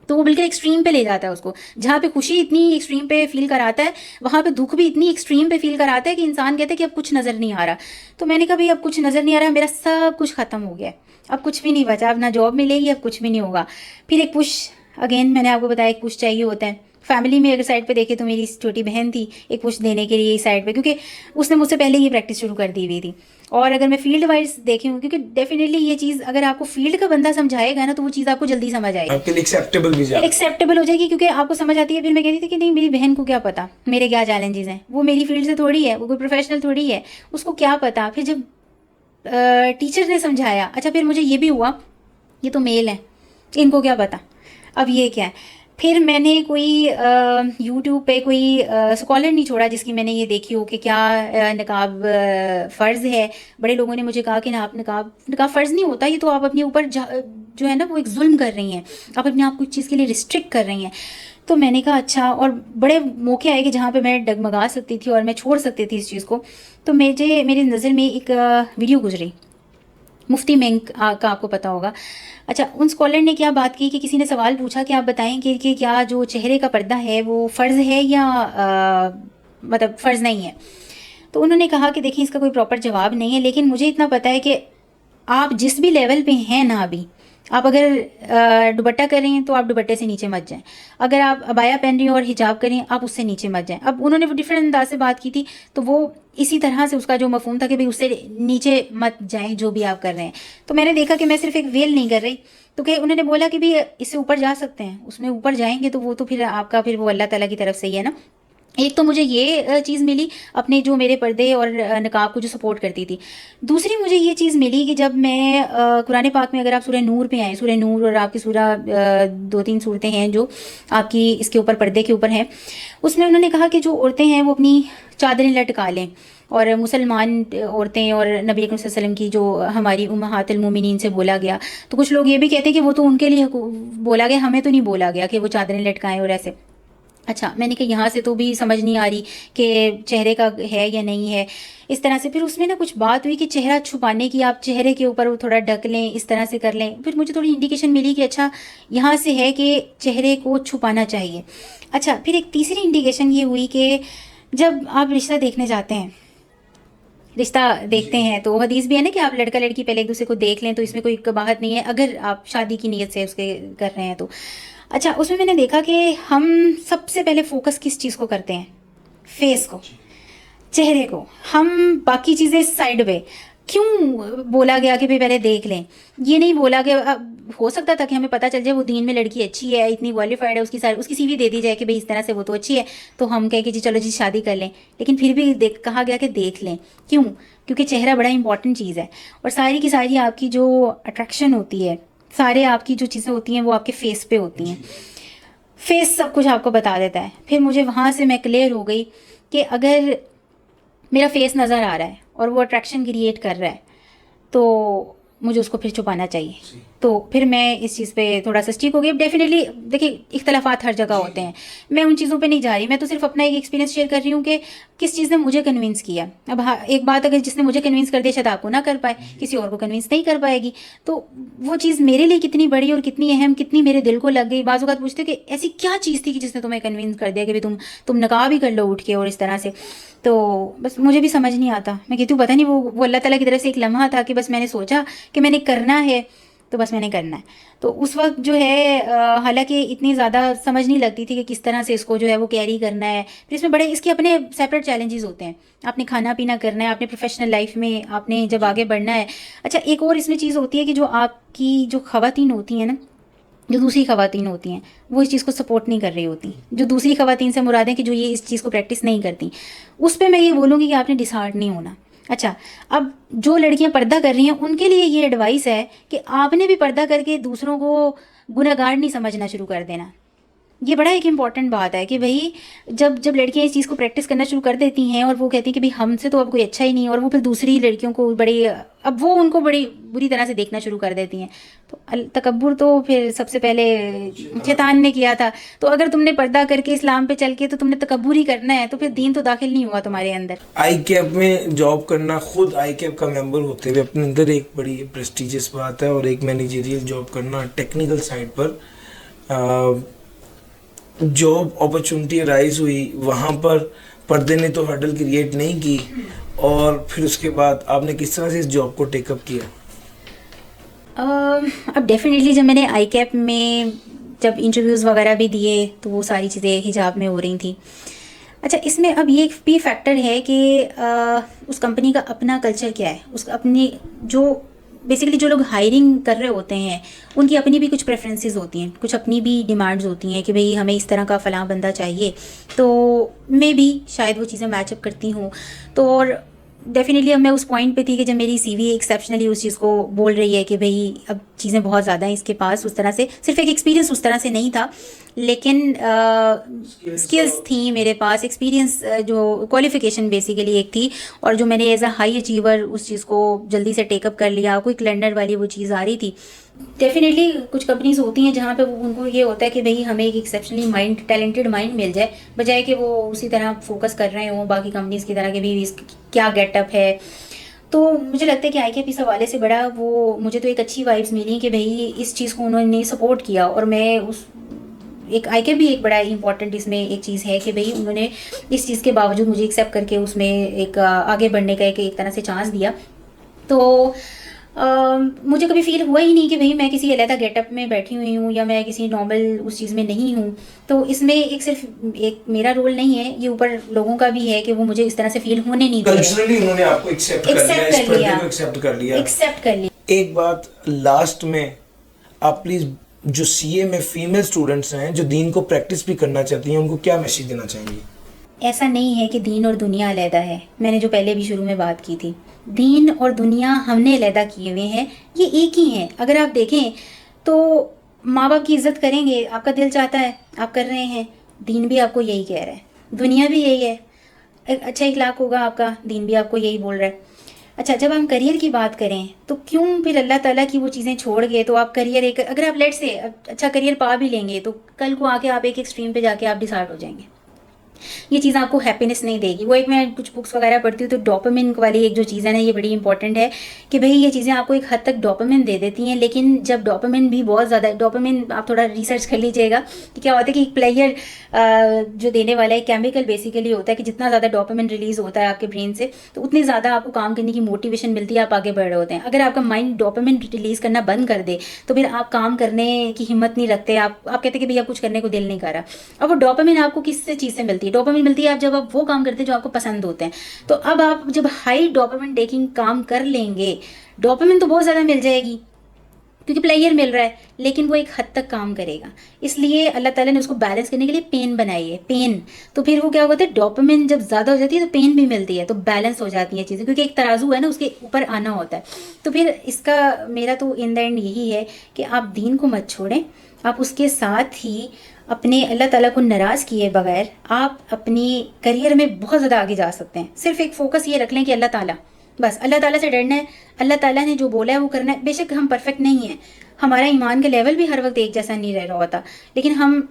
तो वो बिल्कुल एक्सट्रीम पे ले जाता है उसको। जहाँ पे खुशी इतनी एक्सट्रीम पे फील कराता है, वहाँ पे दुख भी इतनी एक्सट्रीम पे फील कराता है कि इंसान कहता है कि अब कुछ नज़र नहीं आ रहा। तो मैंने कहा भाई अब कुछ नज़र नहीं आ रहा, मेरा सब कुछ ख़त्म हो गया, अब कुछ भी नहीं बचा, अब ना जॉब मिलेगी, अब कुछ भी नहीं होगा। फिर एक पुश, अगेन मैंने आपको बताया एक पुश चाहिए होता है। फैमिली में अगर साइड पे देखे तो मेरी छोटी बहन थी एक पुश देने के लिए इस साइड पे, क्योंकि उसने मुझसे पहले ये प्रैक्टिस शुरू कर दी हुई थी। और अगर मैं फील्ड वाइज देखी हूँ, क्योंकि डेफिनेटली ये चीज़ अगर आपको फील्ड का बंदा समझाएगा ना, तो वो चीज़ आपको जल्दी समझ आएगी, आपके लिए एक्सेप्टेबल भी जाए, एक्सेप्टेबल हो जाएगी, क्योंकि आपको समझ आती है। फिर मैं कहती थी कि नहीं, मेरी बहन को क्या पता मेरे क्या चैलेंजेस हैं, वो मेरी फील्ड से थोड़ी है, वो कोई प्रोफेशनल थोड़ी है, उसको क्या पता। फिर जब टीचर ने समझाया, अच्छा फिर मुझे ये भी हुआ ये तो मेल है, इनको क्या पता, अब ये क्या है। फिर मैंने कोई यूट्यूब पे कोई स्कॉलर नहीं छोड़ा जिसकी मैंने ये देखी हो कि क्या निकाब फ़र्ज़ है। बड़े लोगों ने मुझे कहा कि ना, आप निकाब फ़र्ज़ नहीं होता, ये तो आप अपने ऊपर जो है ना वो एक जुल्म कर रही हैं, आप अपने आप को इस चीज़ के लिए रिस्ट्रिक्ट कर रही हैं। तो मैंने कहा अच्छा, और बड़े मौके आए कि जहाँ पे मैं डगमगा सकती थी और मैं छोड़ सकती थी इस चीज़ को। तो मेरी नज़र में एक वीडियो गुजरी, मुफ्ती मेंग का आपको पता होगा। अच्छा, उन स्कॉलर ने क्या बात की कि किसी ने सवाल पूछा कि आप बताएं कि क्या जो चेहरे का पर्दा है वो फ़र्ज़ है या मतलब फ़र्ज़ नहीं है। तो उन्होंने कहा कि देखिए इसका कोई प्रॉपर जवाब नहीं है, लेकिन मुझे इतना पता है कि आप जिस भी लेवल पे हैं ना अभी, आप अगर दुपट्टा कर रही हैं तो आप दुपट्टे से नीचे मत जाएं, अगर आप अबाया पहन रही हैं और हिजाब कर रही हैं आप उससे नीचे मत जाएं। अब उन्होंने वो डिफरेंट अंदाज से बात की थी, तो वो इसी तरह से उसका जो मफहूम था कि भाई उससे नीचे मत जाएं जो भी आप कर रहे हैं। तो मैंने देखा कि मैं सिर्फ एक वेल नहीं कर रही, तो कि उन्होंने बोला कि भाई इससे ऊपर जा सकते हैं, उसमें ऊपर जाएंगे तो वो तो फिर आपका फिर वो अल्लाह ताला की तरफ से ही है ना। एक तो मुझे ये चीज़ मिली अपने जो मेरे पर्दे और निकाब को जो सपोर्ट करती थी। दूसरी मुझे ये चीज़ मिली कि जब मैं कुरान पाक में अगर आप सूरह नूर पे आए, सूरह नूर और आपकी दो तीन सूरतें हैं जो आपकी इसके ऊपर पर्दे के ऊपर हैं, उसमें उन्होंने कहा कि जो औरतें हैं वो अपनी चादरें लटका लें, और मुसलमान औरतें और नबी अकरम सल्लल्लाहु अलैहि वसल्लम की जो हमारी उम्महातुल मोमिनीन से बोला गया, तो कुछ लोग ये भी कहते हैं कि वो तो उनके लिए बोला गया, हमें तो नहीं बोला गया कि वो चादरें लटकाएं और ऐसे। अच्छा, मैंने कहा यहाँ से तो भी समझ नहीं आ रही कि चेहरे का है या नहीं है इस तरह से। फिर उसमें ना कुछ बात हुई कि चेहरा छुपाने की, आप चेहरे के ऊपर वो थोड़ा ढक लें, इस तरह से कर लें। फिर मुझे थोड़ी इंडिकेशन मिली कि अच्छा यहाँ से है कि चेहरे को छुपाना चाहिए। अच्छा, फिर एक तीसरी इंडिकेशन ये हुई कि जब आप रिश्ता देखने जाते हैं, रिश्ता देखते हैं, तो हदीस भी है ना कि आप लड़का लड़की पहले एक दूसरे को देख लें, तो इसमें कोई कबाहत नहीं है अगर आप शादी की नीयत से उसके कर रहे हैं तो। अच्छा, उसमें मैंने देखा कि हम सबसे पहले फोकस किस चीज़ को करते हैं, फेस को, चेहरे को, हम बाकी चीज़ें साइड पे। क्यों बोला गया कि भाई पहले देख लें? ये नहीं बोला गया, हो सकता था कि हमें पता चल जाए वो दीन में लड़की अच्छी है, इतनी क्वालिफाइड है, उसकी सीवी दे दी जाए कि भाई इस तरह से वो तो अच्छी है, तो हम कहें कि जी चलो जी शादी कर लें। लेकिन फिर भी कहा गया कि देख लें। क्यों? क्योंकि चेहरा बड़ा इंपॉर्टेंट चीज़ है, और सारी की सारी आपकी जो अट्रैक्शन होती है, सारे आपकी जो चीज़ें होती हैं वो आपके फेस पे होती हैं। फेस सब कुछ आपको बता देता है। फिर मुझे वहाँ से मैं क्लियर हो गई कि अगर मेरा फेस नज़र आ रहा है और वो अट्रैक्शन क्रिएट कर रहा है, तो मुझे उसको फिर छुपाना चाहिए। तो फिर मैं इस चीज़ पे थोड़ा सा स्टिक हो गई। डेफिनेटली देखिए, इख्तलाफात हर जगह होते हैं, मैं उन चीज़ों पे नहीं जा रही, मैं तो सिर्फ अपना एक एक्सपीरियंस शेयर कर रही हूँ कि किस चीज़ ने मुझे कन्विंस किया। अब हाँ, एक बात अगर जिसने मुझे कन्विंस कर दिया शायद आपको ना कर पाए, किसी और को कन्विंस नहीं कर पाएगी, तो वो चीज़ मेरे लिए कितनी बड़ी और कितनी अहम, कितनी मेरे दिल को लग गई। बाज़ औक़ात पूछते कि ऐसी क्या चीज़ थी कि जिसने तुम्हें कन्विंस कर दिया कि भाई तुम नकाब ही कर लो उठ के और इस तरह से। तो बस मुझे भी समझ नहीं आता, मैं कहती हूँ पता नहीं वो अल्लाह ताला की तरफ से एक लम्हा था कि बस मैंने सोचा कि मैंने करना है, तो बस मैंने करना है। तो उस वक्त जो है हालांकि इतनी ज़्यादा समझ नहीं लगती थी कि किस तरह से इसको जो है वो कैरी करना है। फिर इसमें बड़े इसके अपने सेपरेट चैलेंजेस होते हैं, आपने खाना पीना करना है, आपने प्रोफेशनल लाइफ में आपने जब आगे बढ़ना है। अच्छा, एक और इसमें चीज़ होती है कि जो आपकी जो ख़वातीन होती हैं ना, जो दूसरी ख़वातीन होती हैं, वो इस चीज़ को सपोर्ट नहीं कर रही होती। जो दूसरी ख़वातीन से मुराद है कि जो ये इस चीज़ को प्रैक्टिस नहीं करती, उस पर मैं ये बोलूँगी कि आपने डिसहार्ट नहीं होना। अच्छा, अब जो लड़कियां पर्दा कर रही हैं उनके लिए ये एडवाइस है कि आपने भी पर्दा करके दूसरों को गुनहगार नहीं समझना शुरू कर देना। ये बड़ा एक इम्पॉर्टेंट बात है कि भाई जब जब लड़कियां इस चीज़ को प्रैक्टिस करना शुरू कर देती हैं और वो कहती हैं कि भाई हमसे तो अब कोई अच्छा ही नहीं है, और वो फिर दूसरी लड़कियों को बड़ी, अब वो उनको बड़ी बुरी तरह से देखना शुरू कर देती हैं। तो तकब्बुर तो फिर सबसे पहले शैतान ने किया था। तो अगर तुमने पर्दा करके इस्लाम पे चल के तो तुमने तकब्बुर ही करना है, तो फिर दीन तो दाखिल नहीं हुआ तुम्हारे अंदर। आई कैप में जॉब करना, खुद आई कैप का मेंबर होते हुए अपने अंदर एक बड़ी प्रेस्टिजियस बात है, और एक मैनेजरियल जॉब करना टेक्निकल साइड पर जॉब अपॉर्चुनिटी राइज हुई, वहाँ पर पर्दे ने तो हर्डल क्रिएट नहीं की, और फिर उसके बाद आपने किस तरह से इस जॉब को टेकअप किया? अब डेफिनेटली जब मैंने आई कैप में जब इंटरव्यूज़ वगैरह भी दिए तो वो सारी चीज़ें हिजाब में हो रही थी। अच्छा, इसमें अब ये भी फैक्टर है कि उस कंपनी का अपना कल्चर क्या है, उसका अपनी जो बेसिकली जो लोग हायरिंग कर रहे होते हैं उनकी अपनी भी कुछ प्रेफरेंसेस होती हैं, कुछ अपनी भी डिमांड्स होती हैं कि भाई हमें इस तरह का फ़लाँ बंदा चाहिए। तो मैं भी शायद वो चीज़ें मैचअप करती हूँ। तो और डेफिनेटली अब मैं उस पॉइंट पे थी कि जब मेरी सीवी एक्सेप्शनली उस चीज़ को बोल रही है कि भाई अब चीज़ें बहुत ज़्यादा हैं इसके पास, उस तरह से सिर्फ एक एक्सपीरियंस उस तरह से नहीं था, लेकिन स्किल्स थी मेरे पास, एक्सपीरियंस जो क्वालिफिकेशन बेसिकली एक थी, और जो मैंने एज अ हाई अचीवर उस चीज़ को जल्दी से टेकअप कर लिया, कोई कैलेंडर वाली वो चीज़ आ रही थी। डेफिनेटली कुछ कंपनीज होती हैं जहाँ पे उनको ये होता है कि भाई हमें एक एक्सेप्शनली माइंड, टैलेंटेड माइंड मिल जाए, बजाय कि वो उसी तरह फोकस कर रहे हों बाकी कंपनीज की तरह कि भाई क्या गेटअप है। तो मुझे लगता है कि आई के पी इस हवाले से बड़ा वो, मुझे तो एक अच्छी वाइब्स मिली कि भाई इस चीज़ को उन्होंने सपोर्ट किया, और मैं उस एक आई के भी एक बड़ा इंपॉर्टेंट इसमें एक चीज़ है कि भाई उन्होंने इस चीज़ के बावजूद मुझे एक्सेप्ट करके उसमें एक आगे बढ़ने का एक तरह से चांस दिया। तो मुझे कभी फील हुआ ही नहीं कि भाई मैं किसी अलग गेटअप में बैठी हुई हूँ या मैं किसी नॉर्मल उस चीज़ में नहीं हूँ। तो इसमें एक सिर्फ एक मेरा रोल नहीं है, ये ऊपर लोगों का भी है कि वो मुझे इस तरह से फील होने नहीं दे रहे। कल्चरली उन्होंने आपको एक्सेप्ट कर लिया। एक बात लास्ट में, आप प्लीज जो सीए में फीमेल स्टूडेंट्स हैं जो दीन को प्रैक्टिस भी करना चाहती हैं, उनको क्या मैसेज देना चाहेंगे? ऐसा नहीं है कि दीन और दुनिया अलग है। मैंने जो पहले भी शुरू में बात की थी, दीन और दुनिया हमने अलग किए हुए हैं, ये एक ही हैं। अगर आप देखें तो माँ बाप की इज्जत करेंगे, आपका दिल चाहता है, आप कर रहे हैं, दीन भी आपको यही कह रहा है, दुनिया भी यही है। एक अच्छा इखलाक होगा आपका, दीन भी आपको यही बोल रहा है। अच्छा, जब हम करियर की बात करें तो क्यों फिर अल्लाह ताला की वो चीज़ें छोड़ गए? तो आप करियर एक, अगर आप लेट से अच्छा करियर पा भी लेंगे तो कल को आके आप एक एक्सट्रीम पे जाके आप डिसार्ड हो जाएंगे। ये चीज़ आपको हैप्पीनेस नहीं देगी। वो एक, मैं कुछ बुक्स वगैरह पढ़ती हूँ तो डोपामिन वाली एक जो चीज़ है ना, ये बड़ी इंपॉर्टेंट है कि भाई ये चीज़ें आपको एक हद तक डोपामिन दे देती हैं, लेकिन जब डोपामिन भी बहुत ज़्यादा, डोपामिन आप थोड़ा रिसर्च कर लीजिएगा कि क्या होता है कि एक प्लेयर जो देने वाला है केमिकल बेसिकली होता है कि जितना ज़्यादा डोपामिन रिलीज़ होता है आपके ब्रेन से तो उतनी ज़्यादा आपको काम करने की मोटिवेशन मिलती है, आप आगे बढ़ रहे होते हैं। अगर आपका माइंड डोपामिन रिलीज़ करना बंद कर दे तो फिर आप काम करने की हिम्मत नहीं रखते, आप कहते हैं कि भैया कुछ करने को दिल नहीं कर रहा। अब वो डोपामिन आपको किस चीज़ से मिलती है? डोपामिन मिलती है आप जब आप वो काम करते हैं जो आपको पसंद होते हैं। तो अब आप जब हाई डोपामिन टेकिंग काम कर लेंगे, डोपामिन तो बहुत ज़्यादा मिल जाएगी क्योंकि प्लेयर मिल रहा है, लेकिन वो एक हद तक काम करेगा। इसलिए अल्लाह ताला ने उसको बैलेंस करने के लिए पेन बनाई है, पेन। तो फिर वो क्या होता है, डोपामिन जब ज़्यादा हो जाती है तो पेन भी मिलती है, तो बैलेंस हो जाती है चीज़ें, क्योंकि एक तराजू है ना, उसके ऊपर आना होता है। तो फिर इसका मेरा तो इन द एंड यही है कि आप दीन को मत छोड़ें, आप उसके साथ ही अपने अल्लाह ताला को नाराज़ किए बगैर आप अपनी करियर में बहुत ज़्यादा आगे जा सकते हैं। सिर्फ एक फोकस ये रख लें कि अल्लाह ताला, बस अल्लाह ताला से डरना है, अल्लाह ताला ने जो बोला है वो करना है। बेशक हम परफेक्ट नहीं हैं, हमारा ईमान का लेवल भी हर वक्त एक जैसा नहीं रह रहा होता, लेकिन हम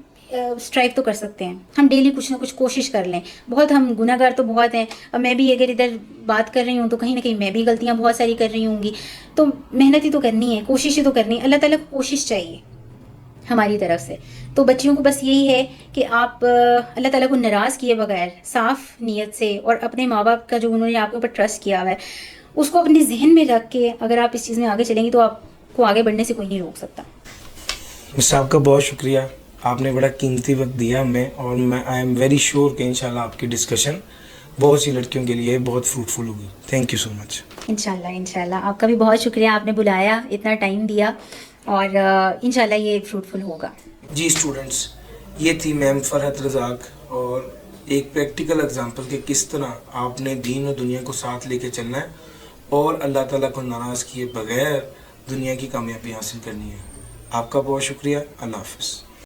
स्ट्राइव तो कर सकते हैं, हम डेली कुछ ना कुछ कोशिश कर लें। बहुत हम गुनाहगार तो बहुत हैं। अब मैं भी अगर इधर बात कर रही हूँ तो कहीं ना कहीं मैं भी गलतियाँ बहुत सारी कर रही होंगी, तो मेहनत ही तो करनी है, कोशिश ही तो करनी है। अल्लाह ताला को कोशिश चाहिए हमारी तरफ से। तो बच्चियों को बस यही है कि आप अल्लाह ताला को नाराज़ किए बगैर साफ़ नीयत से, और अपने माँ बाप का जो उन्होंने आपके ऊपर ट्रस्ट किया हुआ है उसको अपने जहन में रख के अगर आप इस चीज़ में आगे चलेंगी तो आपको आगे बढ़ने से कोई नहीं रोक सकता। मिस आपका बहुत शुक्रिया, आपने बड़ा कीमती वक्त दिया हमें, और मैं आई एम वेरी श्योर कि इंशाल्लाह आपकी डिस्कशन बहुत सी लड़कियों के लिए बहुत फ्रूटफुल होगी। Thank you so much. इंशाल्लाह आपका भी बहुत शुक्रिया, आपने बुलाया, इतना टाइम दिया, और इंशाल्लाह ये फ्रूटफुल होगा। जी स्टूडेंट्स, ये थी मैम फरहत रज़ाक, और एक प्रैक्टिकल एग्जांपल कि किस तरह आपने दीन और दुनिया को साथ लेके चलना है और अल्लाह ताला को नाराज़ किए बगैर दुनिया की कामयाबी हासिल करनी है। आपका बहुत शुक्रिया। अल्लाह हाफ़िज़।